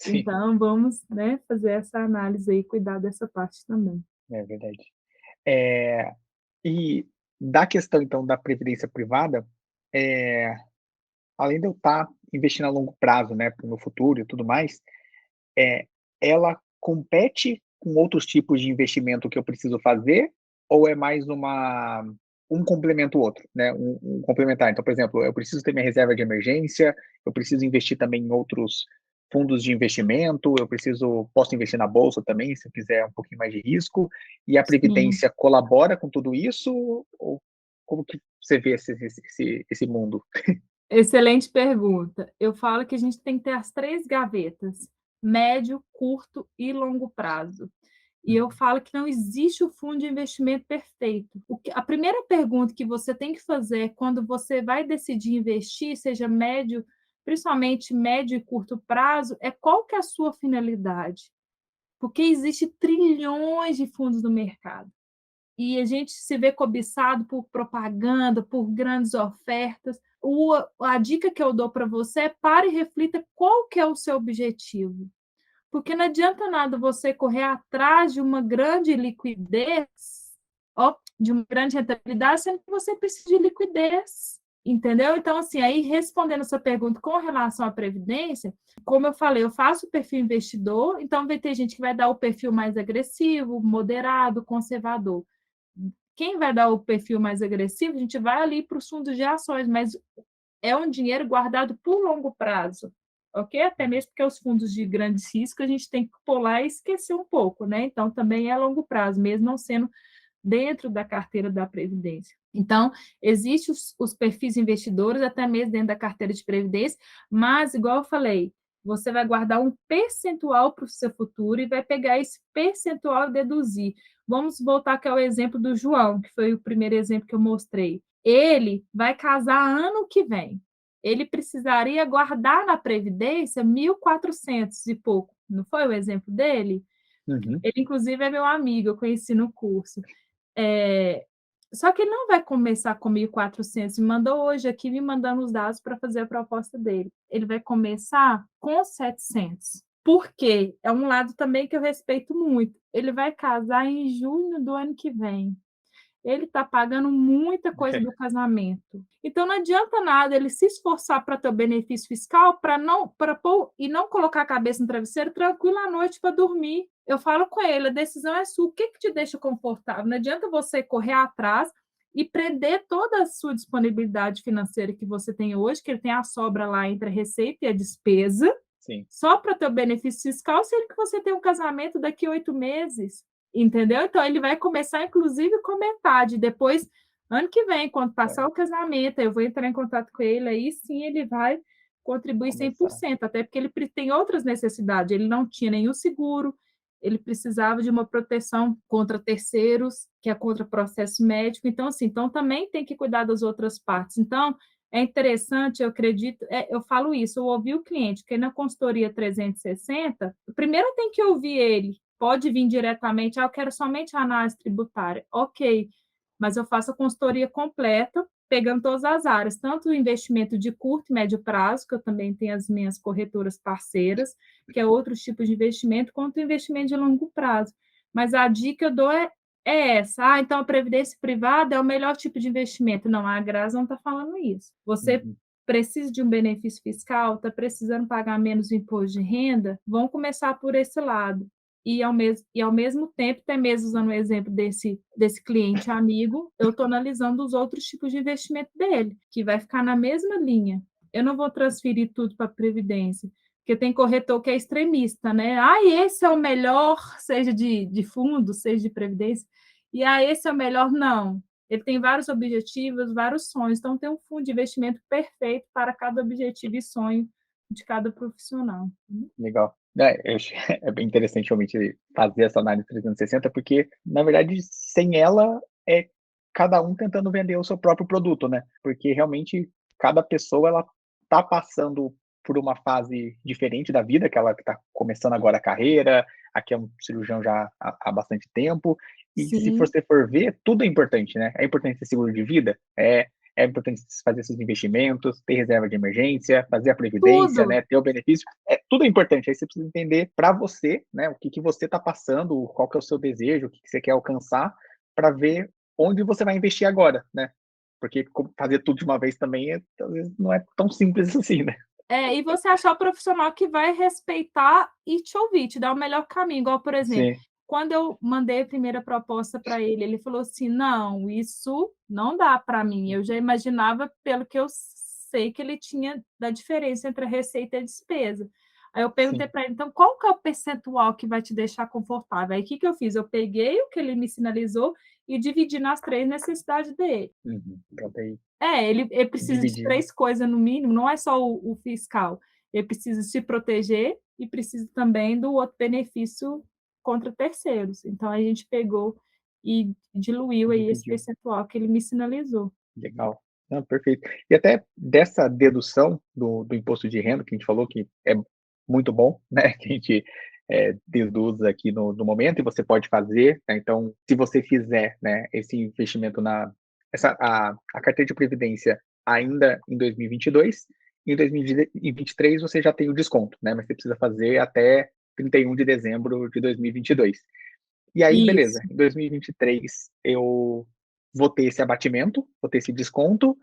Sim, Então, vamos, né, fazer essa análise aí, cuidar dessa parte também. é verdade. Eh, e da questão, então, da previdência privada, eh, além de eu estar investindo a longo prazo, né, para o meu futuro e tudo mais, eh, ela compete com outros tipos de investimento que eu preciso fazer, ou é mais um complementa o outro, né, um complementar. Então, por exemplo, eu preciso ter minha reserva de emergência, eu preciso investir também em outros fundos de investimento, posso investir na bolsa também, se eu quiser um pouquinho mais de risco, e a Sim. previdência colabora com tudo isso, ou como que você vê esse mundo? Excelente pergunta. Eu falo que a gente tem que ter as 3 gavetas: médio, curto e longo prazo. E eu falo que não existe o fundo de investimento perfeito. A primeira pergunta que você tem que fazer quando você vai decidir investir, seja médio, principalmente médio e curto prazo, é qual que é a sua finalidade? Porque existe trilhões de fundos no mercado. E a gente se vê cobiçado por propaganda, por grandes ofertas. A dica que eu dou para você é pare e reflita qual que é o seu objetivo. Porque não adianta nada você correr atrás de uma grande liquidez, de uma grande rentabilidade, sendo que você precisa de liquidez. Entendeu? Então, assim, aí respondendo essa pergunta com relação à previdência, como eu falei, eu faço o perfil investidor, então vai ter gente que vai dar o perfil mais agressivo, moderado, conservador. Quem vai dar o perfil mais agressivo, a gente vai ali para os fundos de ações, mas é um dinheiro guardado por longo prazo, ok? Até mesmo porque os fundos de grandes riscos a gente tem que pular e esquecer um pouco, né? Então, também é longo prazo, mesmo não sendo dentro da carteira da Previdência. Então, existem os perfis investidores, até mesmo dentro da carteira de Previdência, mas, igual eu falei, você vai guardar um percentual para o seu futuro e vai pegar esse percentual e deduzir. Vamos voltar aqui ao exemplo do João, que foi o primeiro exemplo que eu mostrei. Ele vai casar ano que vem. Ele precisaria guardar na Previdência 1.400 e pouco. Não foi o exemplo dele? Uhum. Ele, inclusive, é meu amigo, eu conheci no curso. Só que ele não vai começar com 1.400, me mandou hoje aqui, me mandando os dados para fazer a proposta dele. Ele vai começar com 700. Por quê? É um lado também que eu respeito muito. Ele vai casar em junho do ano que vem. Ele está pagando muita coisa do casamento. Então não adianta nada ele se esforçar para ter o benefício fiscal e não colocar a cabeça no travesseiro tranquilo à noite para dormir. Eu falo com ele, a decisão é sua. O que te deixa confortável? Não adianta você correr atrás e prender toda a sua disponibilidade financeira que você tem hoje, que ele tem a sobra lá entre a receita e a despesa, Sim. só para ter o benefício fiscal, sendo que você tem um casamento daqui a 8 meses. Entendeu? Então, ele vai começar, inclusive, com metade. Depois, ano que vem, quando passar o casamento, eu vou entrar em contato com ele, aí sim ele vai contribuir 100%, até porque ele tem outras necessidades. Ele não tinha nenhum seguro, ele precisava de uma proteção contra terceiros, que é contra processo médico. Então, assim, então também tem que cuidar das outras partes. Então, é interessante, eu acredito, eu falo isso, eu ouvi o cliente, porque na consultoria 360, primeiro tem que ouvir ele, pode vir diretamente, eu quero somente a análise tributária. Ok, mas eu faço a consultoria completa, pegando todas as áreas, tanto o investimento de curto e médio prazo, que eu também tenho as minhas corretoras parceiras, que é outros tipos de investimento, quanto o investimento de longo prazo. Mas a dica que eu dou é essa. Então a previdência privada é o melhor tipo de investimento. Não, a Graça não está falando isso. Você precisa de um benefício fiscal, está precisando pagar menos imposto de renda, vão começar por esse lado. E ao mesmo tempo, até mesmo usando o exemplo desse cliente amigo, eu estou analisando os outros tipos de investimento dele, que vai ficar na mesma linha. Eu não vou transferir tudo para a Previdência, porque tem corretor que é extremista, né? Esse é o melhor, seja de fundo, seja de Previdência, e esse é o melhor. Não. Ele tem vários objetivos, vários sonhos, então tem um fundo de investimento perfeito para cada objetivo e sonho de cada profissional. Legal. É bem interessante realmente fazer essa análise 360, porque, na verdade, sem ela, é cada um tentando vender o seu próprio produto, né? Porque realmente cada pessoa ela tá passando por uma fase diferente da vida, que ela está começando agora a carreira, aqui é um cirurgião já há bastante tempo, e se Sim, você for ver, tudo é importante, né? É importante ter seguro de vida, é importante fazer esses investimentos, ter reserva de emergência, fazer a previdência, tudo. né, ter o benefício, tudo é importante. Aí você precisa entender para você, né, o que você está passando, qual que é o seu desejo, o que você quer alcançar, para ver onde você vai investir agora, né? Porque fazer tudo de uma vez também talvez não é tão simples assim, né? E você achar o profissional que vai respeitar e te ouvir, te dar o melhor caminho. Igual, por exemplo, Sim, quando eu mandei a primeira proposta para ele, ele falou assim: não, isso não dá para mim. Eu já imaginava, pelo que eu sei, que ele tinha da diferença entre a receita e a despesa. Aí eu perguntei sim. para ele, então, qual que é o percentual que vai te deixar confortável? Aí o que eu fiz? Eu peguei o que ele me sinalizou e dividir nas 3 necessidades dele. Pronto, aí Ele precisa de dividir. 3 coisas no mínimo, não é só o fiscal. Ele precisa se proteger e precisa também do outro benefício contra terceiros. Então a gente pegou e diluiu aí esse Dividiu. percentual que ele me sinalizou. Legal. Não, perfeito. E até dessa dedução do imposto de renda, que a gente falou que é muito bom, né, que a gente, deduz aqui no momento e você pode fazer, né, então, se você fizer, né, esse investimento a carteira de previdência ainda em 2022, em 2023 você já tem o desconto, né, mas você precisa fazer até 31 de dezembro de 2022. E aí, beleza, Isso. em 2023 eu vou ter esse abatimento, vou ter esse desconto,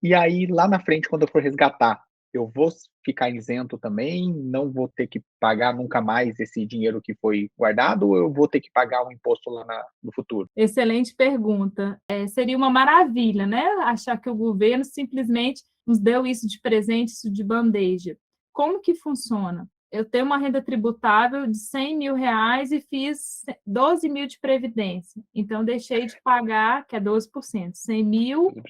e aí lá na frente, quando eu for resgatar, eu vou ficar isento também? Não vou ter que pagar nunca mais esse dinheiro que foi guardado, ou eu vou ter que pagar um imposto lá no futuro? Excelente pergunta. Seria uma maravilha, né, achar que o governo simplesmente nos deu isso de presente, isso de bandeja. Como que funciona? Eu tenho uma renda tributável de R$ 100.000 e fiz 12.000 de previdência. Então, deixei de pagar, que é 12%. 100.000,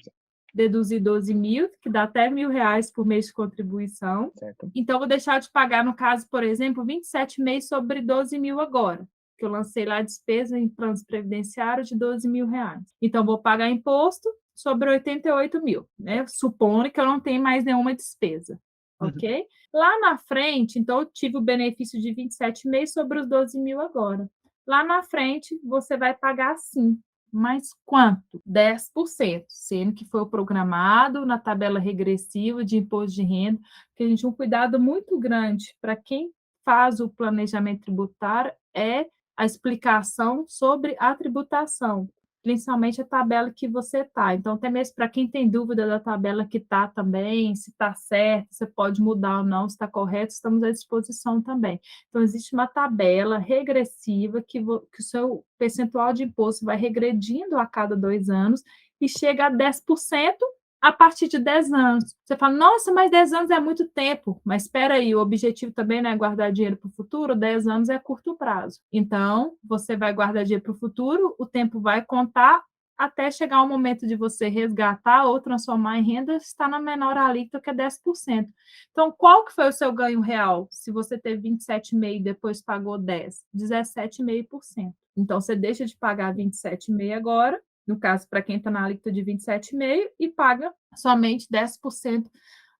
deduzir 12.000, que dá até R$ 1.000 por mês de contribuição. Certo. Então, vou deixar de pagar, no caso, por exemplo, 27,5 sobre 12.000 agora, que eu lancei lá a despesa em planos previdenciários de R$ 12.000. Então, vou pagar imposto sobre 88.000, né? Supondo que eu não tenho mais nenhuma despesa, ok? Lá na frente, então, eu tive o benefício de 27,5 sobre os 12.000 agora. Lá na frente, você vai pagar sim. Mas quanto? 10%, sendo que foi o programado na tabela regressiva de imposto de renda, que a gente tem um cuidado muito grande para quem faz o planejamento tributário é a explicação sobre a tributação, principalmente a tabela que você está. Então, até mesmo para quem tem dúvida da tabela que está também, se está certo, se pode mudar ou não, se está correto, estamos à disposição também. Então, existe uma tabela regressiva que o seu percentual de imposto vai regredindo a cada 2 anos e chega a 10% a partir de 10 anos. Você fala, nossa, mas 10 anos é muito tempo. Mas espera aí, o objetivo também não é guardar dinheiro para o futuro, 10 anos é curto prazo. Então, você vai guardar dinheiro para o futuro, o tempo vai contar até chegar o momento de você resgatar ou transformar em renda, está na menor alíquota, que é 10%. Então, qual que foi o seu ganho real? Se você teve 27,5% e depois pagou 10%, 17,5%. Então, você deixa de pagar 27,5% agora, no caso, para quem está na alíquota de 27,5%, e paga somente 10%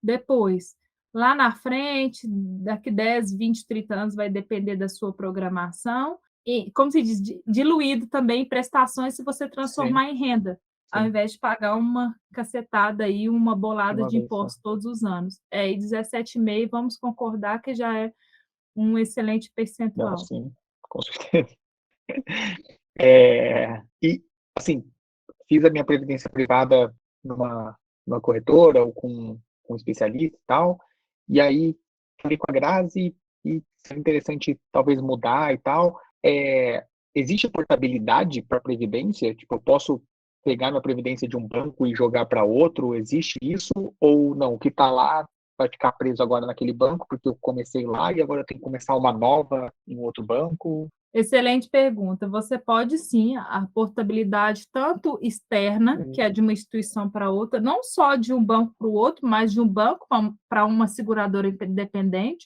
depois. Lá na frente, daqui 10, 20, 30 anos, vai depender da sua programação. E, como se diz, diluído também em prestações se você transformar Sim, em renda, ao sim, invés de pagar uma cacetada aí, uma de bolada uma de vez só. imposto todos os anos. E 17,5%, vamos concordar que já é um excelente Não, percentual. sim, com certeza. E, assim, fiz a minha previdência privada numa corretora ou com um especialista e tal, e aí falei com a Grazi e seria interessante talvez mudar e tal. Existe portabilidade para previdência? Tipo, eu posso pegar minha previdência de um banco e jogar para outro? Existe isso? Ou não? O que está lá vai ficar preso agora naquele banco porque eu comecei lá e agora eu tenho que começar uma nova em outro banco? Excelente pergunta. Você pode sim, a portabilidade tanto externa, que é de uma instituição para outra, não só de um banco para o outro, mas de um banco para uma seguradora independente.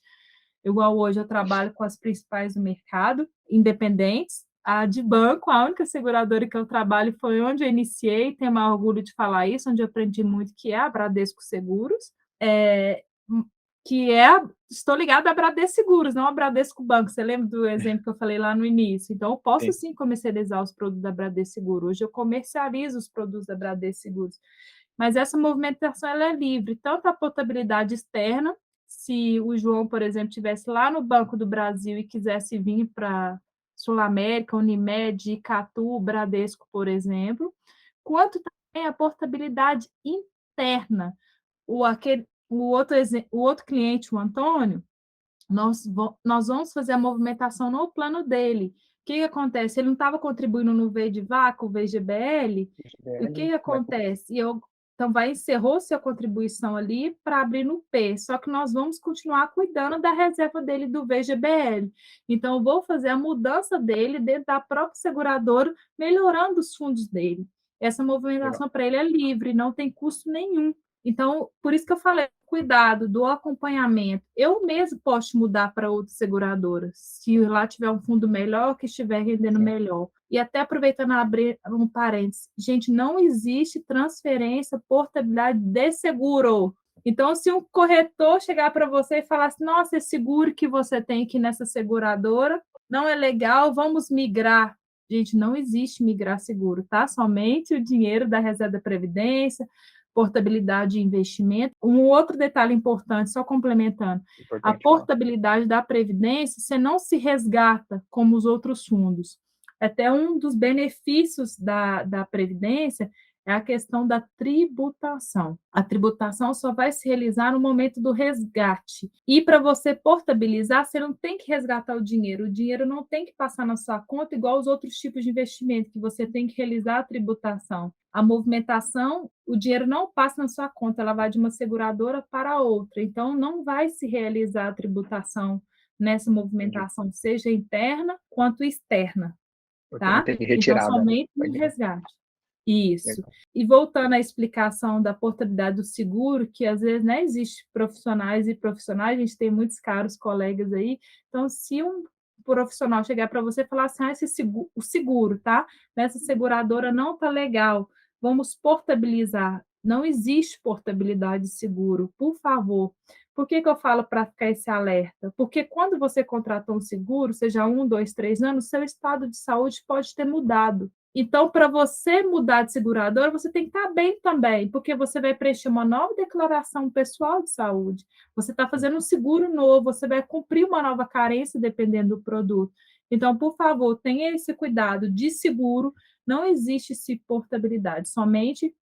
Igual hoje eu trabalho com as principais do mercado, independentes. A de banco, a única seguradora que eu trabalho foi onde eu iniciei, tenho maior orgulho de falar isso, onde eu aprendi muito, que é a Bradesco Seguros. É, que é, estou ligada a Bradesco Seguros, não a Bradesco Banco. Você lembra do exemplo que eu falei lá no início? Então, eu posso Sim. sim comercializar os produtos da Bradesco Seguros. Hoje eu comercializo os produtos da Bradesco Seguros. Mas essa movimentação ela é livre, tanto a portabilidade externa, se o João, por exemplo, estivesse lá no Banco do Brasil e quisesse vir para Sul América, Unimed, Icatu, Bradesco, por exemplo, quanto também a portabilidade interna. O outro cliente, o Antônio, nós vamos fazer a movimentação no plano dele. O que acontece? Ele não estava contribuindo no VEDVAC, o VGBL, e o que Vai acontece? E eu Então, encerrou-se a contribuição ali para abrir no P, só que nós vamos continuar cuidando da reserva dele do VGBL. Então, eu vou fazer a mudança dele dentro da própria seguradora, melhorando os fundos dele. Essa movimentação para ele é livre, não tem custo nenhum. Então, por isso que eu falei, cuidado do acompanhamento. Eu mesmo posso mudar para outra seguradora, se lá tiver um fundo melhor, que estiver rendendo melhor. E até aproveitando a abrir um parênteses, gente, não existe transferência, portabilidade de seguro. Então, se um corretor chegar para você e falar assim, nossa, esse seguro que você tem aqui nessa seguradora não é legal, vamos migrar. Gente, não existe migrar seguro, tá? Somente o dinheiro da reserva da Previdência, portabilidade de investimento. Um outro detalhe importante, só complementando, a portabilidade da Previdência, você não se resgata como os outros fundos. Até um dos benefícios da Previdência é a questão da tributação. A tributação só vai se realizar no momento do resgate. E para você portabilizar, você não tem que resgatar o dinheiro não tem que passar na sua conta igual os outros tipos de investimento, que você tem que realizar a tributação. A movimentação, o dinheiro não passa na sua conta, ela vai de uma seguradora para outra. Então, não vai se realizar a tributação nessa movimentação, seja interna quanto externa. Tá? Então, somente no resgate. Isso. E voltando à explicação da portabilidade do seguro, que às vezes não existe profissionais e profissionais, a gente tem muitos caros colegas aí. Então, se um profissional chegar para você e falar assim, o seguro, tá? Nessa seguradora não tá legal, vamos portabilizar. Não existe portabilidade de seguro, por favor. Por que eu falo para ficar esse alerta? Porque quando você contratou um seguro, seja 1, 2, 3 anos, seu estado de saúde pode ter mudado. Então, para você mudar de seguradora, você tem que estar bem também, porque você vai preencher uma nova declaração pessoal de saúde, você está fazendo um seguro novo, você vai cumprir uma nova carência dependendo do produto. Então, por favor, tenha esse cuidado de seguro, não existe portabilidade, somente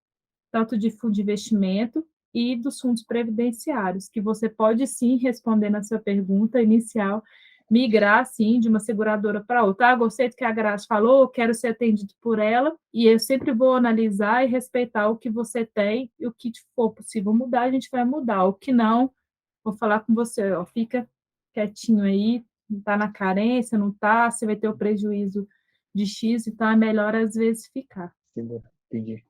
tanto de fundo de investimento e dos fundos previdenciários, que você pode sim responder na sua pergunta inicial, migrar, sim, de uma seguradora para outra. Gostei do que a Graça falou, quero ser atendido por ela, e eu sempre vou analisar e respeitar o que você tem, e o que for possível mudar, a gente vai mudar. O que não, vou falar com você, ó, fica quietinho aí, não está na carência, não está, você vai ter o prejuízo de X, então é melhor às vezes ficar. Entendi.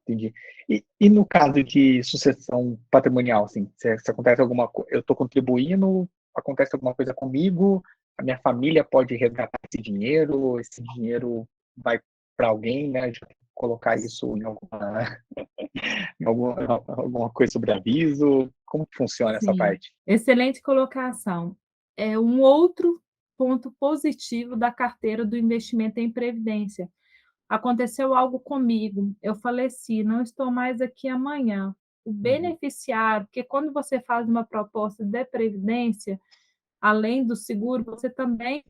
E no caso de sucessão patrimonial, assim, se acontece alguma coisa, eu estou contribuindo, acontece alguma coisa comigo, a minha família pode resgatar esse dinheiro vai para alguém, né? De colocar isso em alguma coisa sobre aviso. Como que funciona essa parte? Excelente colocação. É um outro ponto positivo da carteira do investimento em previdência. Aconteceu algo comigo, eu faleci, não estou mais aqui amanhã. O beneficiário, porque quando você faz uma proposta de previdência, além do seguro, você também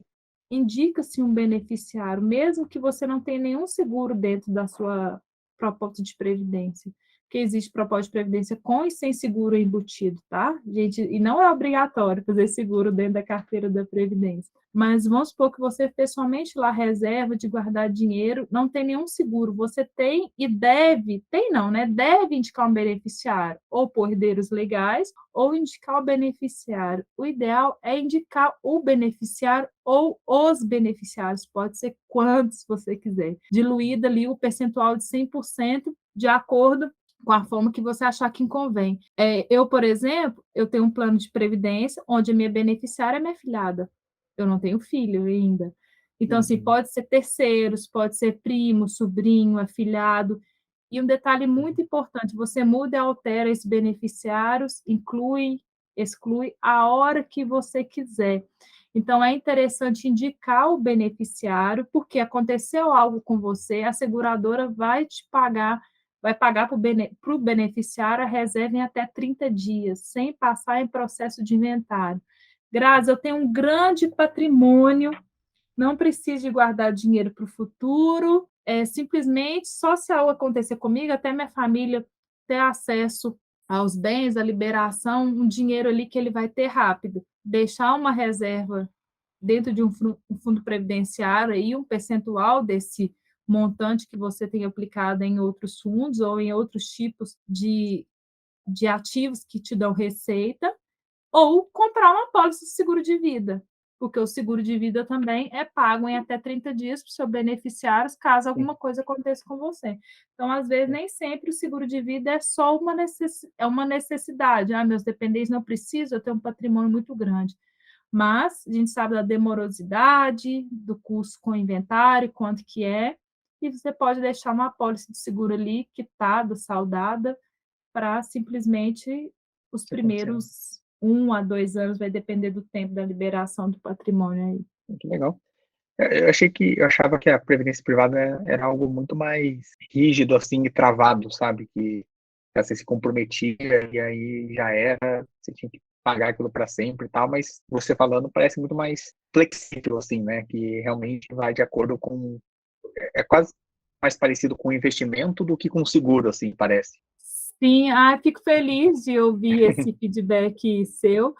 indica-se um beneficiário, mesmo que você não tenha nenhum seguro dentro da sua proposta de previdência, que existe proposta de previdência com e sem seguro embutido, tá? Gente, e não é obrigatório fazer seguro dentro da carteira da previdência. Mas vamos supor que você fez somente lá reserva de guardar dinheiro, não tem nenhum seguro, você tem e deve, tem não, né? Deve indicar um beneficiário, ou por herdeiros legais, ou indicar o beneficiário. O ideal é indicar o beneficiário ou os beneficiários, pode ser quantos você quiser, diluído ali o percentual de 100% de acordo com a forma que você achar que convém. Eu, por exemplo, eu tenho um plano de previdência onde a minha beneficiária é minha filhada. Eu não tenho filho ainda. Então, assim, pode ser terceiros, pode ser primo, sobrinho, afilhado. E um detalhe muito importante, você muda e altera esses beneficiários, inclui, exclui a hora que você quiser. Então, é interessante indicar o beneficiário, porque aconteceu algo com você, a seguradora vai te pagar, vai pagar para o beneficiário a reserva em até 30 dias, sem passar em processo de inventário. Grazi, eu tenho um grande patrimônio, não preciso de guardar dinheiro para o futuro, simplesmente, só se algo acontecer comigo, até minha família ter acesso aos bens, a liberação, um dinheiro ali que ele vai ter rápido. Deixar uma reserva dentro de um fundo previdenciário, aí, um percentual desse montante que você tem aplicado em outros fundos ou em outros tipos de ativos que te dão receita, ou comprar uma apólice de seguro de vida, porque o seguro de vida também é pago em até 30 dias para os seus beneficiários, caso Sim, alguma coisa aconteça com você. Então, às vezes, sim. nem sempre o seguro de vida é só uma necessidade. Ah, meus dependentes não precisam, eu tenho um patrimônio muito grande. Mas a gente sabe da demorosidade, do custo com o inventário, quanto que é, e você pode deixar uma apólice de seguro ali, quitada, saldada, para simplesmente os Se acontecer, né? primeiros 1 a 2 anos, vai depender do tempo da liberação do patrimônio aí. Muito legal. Eu achava que a previdência privada era algo muito mais rígido, assim, e travado, sabe? Que você se comprometia e aí já era, você tinha que pagar aquilo para sempre e tal, mas você falando parece muito mais flexível, assim, né? Que realmente vai de acordo com. É quase mais parecido com investimento do que com seguro, assim, parece. Sim, fico feliz de ouvir esse feedback seu.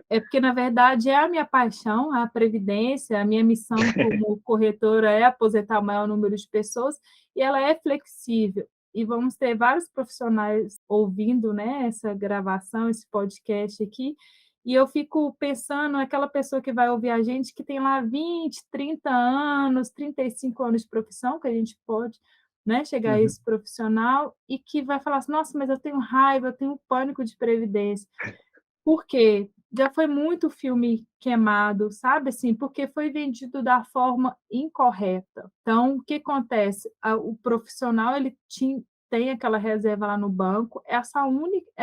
É porque, na verdade, é a minha paixão, a previdência, a minha missão como corretora é aposentar o maior número de pessoas, e ela é flexível. E vamos ter vários profissionais ouvindo, né, essa gravação, esse podcast aqui, e eu fico pensando aquela pessoa que vai ouvir a gente que tem lá 20, 30 anos, 35 anos de profissão, que a gente pode, né, chegar a Uhum. esse profissional, e que vai falar assim, nossa, mas eu tenho raiva, eu tenho pânico de previdência. Por quê? Já foi muito filme queimado, sabe, assim, porque foi vendido da forma incorreta. Então, o que acontece? O profissional, ele tem aquela reserva lá no banco, é a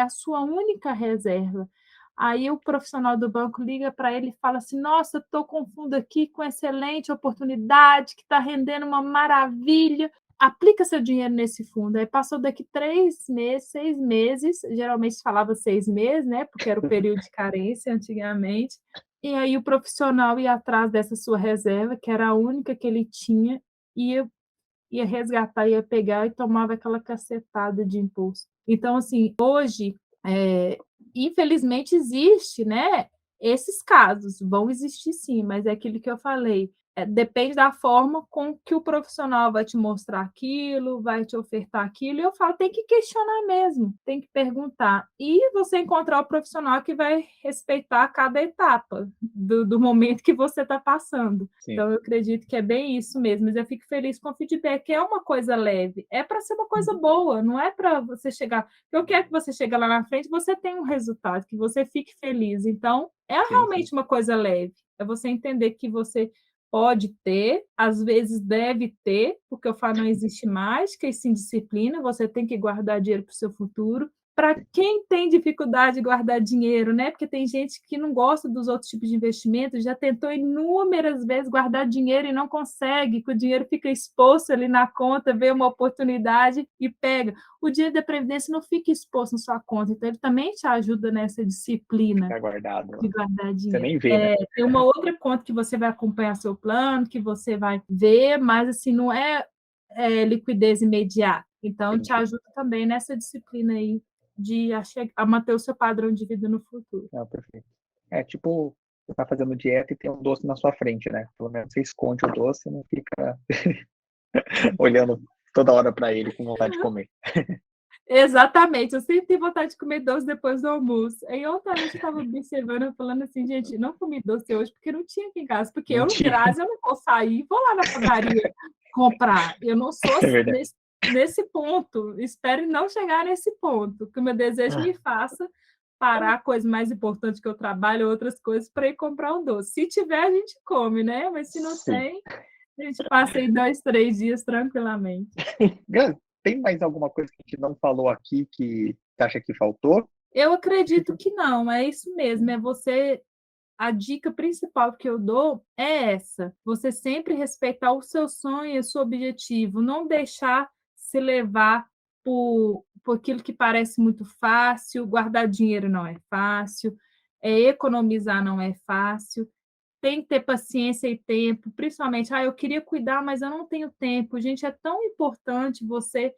sua única reserva. Aí o profissional do banco liga para ele e fala assim: "Nossa, eu estou com um fundo aqui com excelente oportunidade, que está rendendo uma maravilha, aplica seu dinheiro nesse fundo". Aí passou daqui 3 meses, 6 meses, geralmente se falava 6 meses, né? Porque era o período de carência antigamente. E aí o profissional ia atrás dessa sua reserva, que era a única que ele tinha, ia resgatar, ia pegar e tomava aquela cacetada de imposto. Então, assim, hoje, infelizmente, existe, né? Esses casos vão existir sim, mas é aquilo que eu falei. Depende da forma com que o profissional vai te mostrar aquilo, vai te ofertar aquilo, e eu falo, tem que questionar mesmo, tem que perguntar. E você encontrar o profissional que vai respeitar cada etapa do momento que você está passando. Sim. Então, eu acredito que é bem isso mesmo, mas eu fico feliz com o feedback, é uma coisa leve, é para ser uma coisa boa, não é para você chegar. Eu quero que você chegue lá na frente, você tenha um resultado, que você fique feliz. Então, é Sim, sim. realmente uma coisa leve, é você entender que você pode ter, às vezes deve ter, porque eu falo não existe mais, que isso indisciplina, você tem que guardar dinheiro para o seu futuro. Para quem tem dificuldade de guardar dinheiro, né? Porque tem gente que não gosta dos outros tipos de investimentos, já tentou inúmeras vezes guardar dinheiro e não consegue, que o dinheiro fica exposto ali na conta, vê uma oportunidade e pega. O dinheiro da Previdência não fica exposto na sua conta, então ele também te ajuda nessa disciplina Ficar guardado lá. de guardar Você dinheiro. nem vê, né? Tem uma outra conta que você vai acompanhar seu plano, que você vai ver, mas assim, não liquidez imediata. Então, te Entendi. ajuda também nessa disciplina aí de a manter o seu padrão de vida no futuro. Não, perfeito. É tipo, você tá fazendo dieta e tem um doce na sua frente, né? Pelo menos você esconde o doce e não fica olhando toda hora para ele com vontade de comer. Exatamente, eu sempre tenho vontade de comer doce depois do almoço. Aí ontem à noite eu estava observando, falando assim, gente, não comi doce hoje porque não tinha aqui em casa, porque eu, Mentira. Grazi, eu não vou sair, vou lá na padaria comprar. Eu não sou É verdade. nesse ponto, espero não chegar nesse ponto, que o meu desejo me faça parar coisas mais importantes que eu trabalho, outras coisas, para ir comprar um doce. Se tiver, a gente come, né? Mas se não Sim. tem, a gente passa aí 2, 3 dias tranquilamente. Gus, tem mais alguma coisa que a gente não falou aqui que você acha que faltou? Eu acredito que não, é isso mesmo, é você. A dica principal que eu dou é essa: você sempre respeitar o seu sonho e o seu objetivo, não deixar se levar por aquilo que parece muito fácil. Guardar dinheiro não é fácil, economizar não é fácil. Tem que ter paciência e tempo, principalmente, eu queria cuidar, mas eu não tenho tempo. Gente, é tão importante você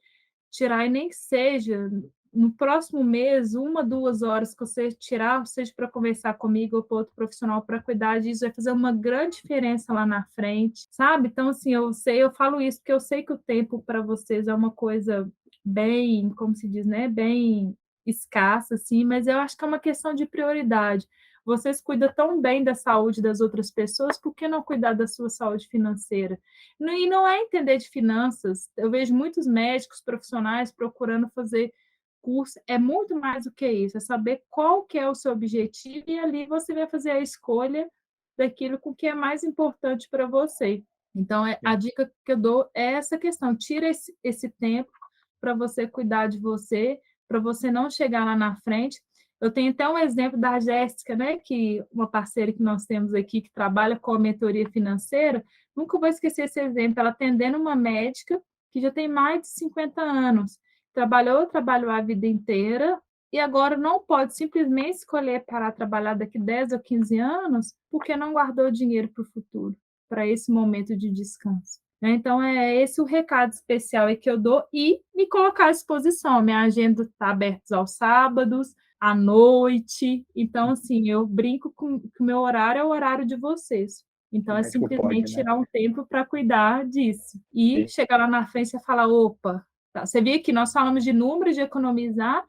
tirar, e nem que seja no próximo mês, 1, 2 horas que você tirar, seja para conversar comigo ou com outro profissional para cuidar disso, vai fazer uma grande diferença lá na frente, sabe? Então, assim, eu falo isso porque eu sei que o tempo para vocês é uma coisa bem, como se diz, né? Bem escassa, assim, mas eu acho que é uma questão de prioridade. Vocês cuidam tão bem da saúde das outras pessoas, por que não cuidar da sua saúde financeira? E não é entender de finanças. Eu vejo muitos médicos profissionais procurando fazer curso, é muito mais do que isso, é saber qual que é o seu objetivo e ali você vai fazer a escolha daquilo com que é mais importante para você. Então, a dica que eu dou é essa questão, tira esse tempo para você cuidar de você, para você não chegar lá na frente. Eu tenho até um exemplo da Jéssica, né, que uma parceira que nós temos aqui, que trabalha com a mentoria financeira, nunca vou esquecer esse exemplo, ela atendendo uma médica que já tem mais de 50 anos, trabalhou a vida inteira e agora não pode simplesmente escolher parar de trabalhar daqui 10 ou 15 anos porque não guardou dinheiro para o futuro, para esse momento de descanso. Então, é esse o recado especial aí que eu dou e me colocar à disposição. Minha agenda está aberta aos sábados, à noite. Então, assim, eu brinco com que o meu horário é o horário de vocês. Então, O é médico pode, simplesmente né? tirar um tempo para cuidar disso. E Sim. chegar lá na frente e falar, opa, tá. Você vê que nós falamos de números de economizar,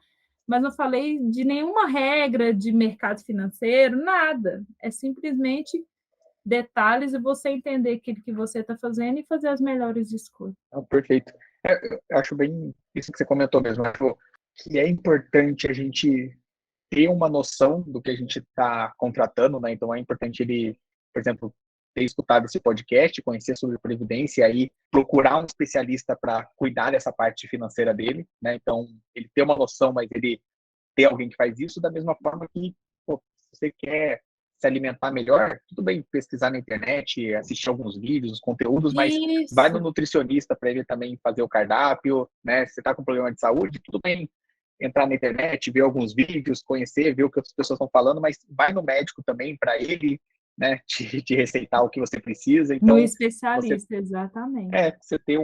mas não falei de nenhuma regra de mercado financeiro, nada. É simplesmente detalhes e você entender aquilo que você está fazendo e fazer as melhores escolhas. Não, perfeito. Eu acho bem isso que você comentou mesmo. Eu acho que é importante a gente ter uma noção do que a gente está contratando, né? Então é importante ele, por exemplo, ter escutado esse podcast, conhecer sobre previdência e aí procurar um especialista para cuidar dessa parte financeira dele, né? Então ele ter uma noção, mas ele ter alguém que faz isso da mesma forma que, pô, se você quer se alimentar melhor, tudo bem pesquisar na internet, assistir alguns vídeos, os conteúdos, mas vai no Isso. nutricionista para ele também fazer o cardápio, né? Se você está com problema de saúde, tudo bem entrar na internet, ver alguns vídeos, conhecer, ver o que outras pessoas estão falando, mas vai no médico também para ele, né, te receitar o que você precisa. No Então, você especialista, exatamente. você ter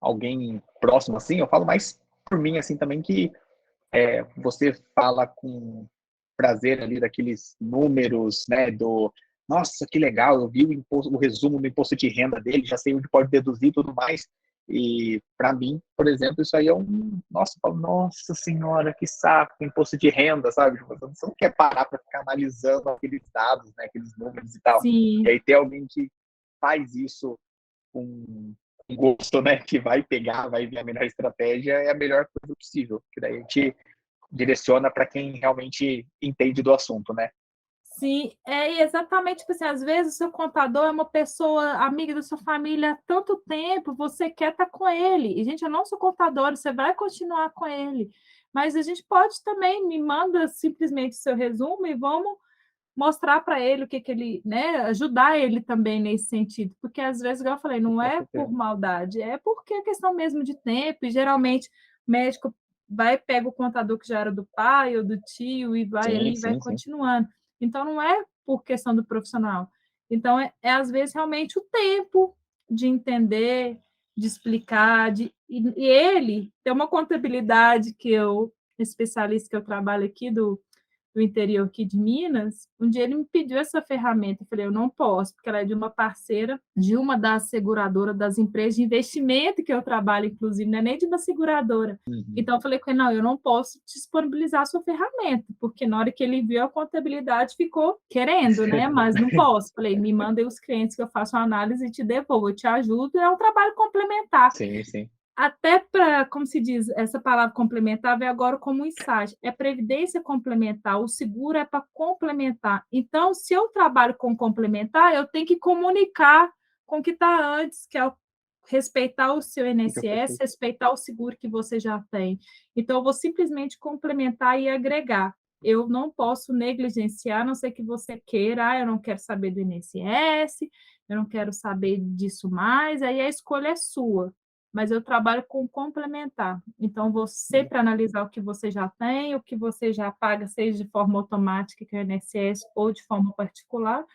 alguém próximo assim, eu falo mais por mim assim também que você fala com prazer ali daqueles números, né, do nossa, que legal, eu vi o resumo do imposto de renda dele, já sei onde pode deduzir e tudo mais. E para mim, por exemplo, isso aí é nossa, eu falo, nossa senhora, que saco, imposto de renda, sabe? Você não quer parar para ficar analisando aqueles dados, né, aqueles números e tal. E Sim. aí ter alguém que faz isso com gosto, né, que vai pegar, vai ver a melhor estratégia, é a melhor coisa possível. Que daí a gente direciona para quem realmente entende do assunto, né? Sim, é exatamente tipo assim, às vezes o seu contador é uma pessoa amiga da sua família há tanto tempo, você quer estar com ele. E, gente, eu não sou contadora, você vai continuar com ele. Mas a gente pode também, me manda simplesmente seu resumo e vamos mostrar para ele o que, que ele, né, ajudar ele também nesse sentido. Porque às vezes, igual eu falei, não Com é por certeza. maldade, é porque é questão mesmo de tempo, e geralmente o médico vai, pega o contador que já era do pai ou do tio e vai Sim, ali e vai sim, sim. continuando. Então, não é por questão do profissional. Então, às vezes realmente o tempo de entender, de explicar, e ele tem uma contabilidade que eu, especialista que eu trabalho aqui do interior aqui de Minas, um dia ele me pediu essa ferramenta. Eu falei, eu não posso, porque ela é de uma parceira de uma das seguradoras das empresas de investimento que eu trabalho, inclusive, não é nem de uma seguradora. Uhum. Então, eu falei com ele, não, eu não posso disponibilizar a sua ferramenta, porque na hora que ele viu a contabilidade, ficou querendo, né? Mas não posso. Falei, me manda aí os clientes que eu faço a análise e te devolvo, eu te ajudo, é um trabalho complementar. Sim, sim. Até para, como se diz, essa palavra complementar vem agora como um insight. É previdência complementar, o seguro é para complementar. Então, se eu trabalho com complementar, eu tenho que comunicar com o que está antes, que é respeitar o seu Fica INSS, perfeito. respeitar o seguro que você já tem. Então, eu vou simplesmente complementar e agregar. Eu não posso negligenciar, a não ser que você queira, eu não quero saber do INSS, eu não quero saber disso mais, aí a escolha é sua, mas eu trabalho com complementar. Então, vou sempre analisar o que você já tem, o que você já paga, seja de forma automática, que é o INSS, ou de forma particular,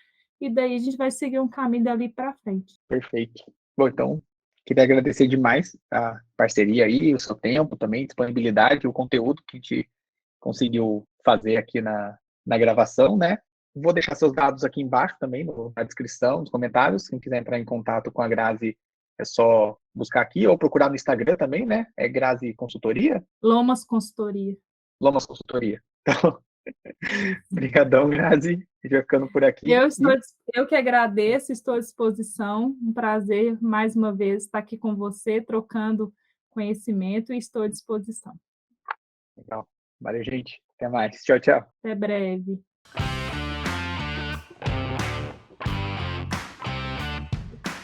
e daí a gente vai seguir um caminho dali para frente. Perfeito. Bom, então, Queria agradecer demais a parceria aí, o seu tempo também, disponibilidade, o conteúdo que a gente conseguiu fazer aqui na gravação, né? Vou deixar seus dados aqui embaixo também, na descrição, nos comentários. Quem quiser entrar em contato com a Grazi, é só buscar aqui ou procurar no Instagram também, né? É Grazi Consultoria? Lomas Consultoria. Lomas Consultoria. Então, brigadão, Grazi. A gente vai ficando por aqui. Eu que agradeço, estou à disposição. Um prazer, mais uma vez, estar aqui com você, trocando conhecimento e estou à disposição. Legal. Valeu, gente. Até mais. Tchau, tchau. Até breve.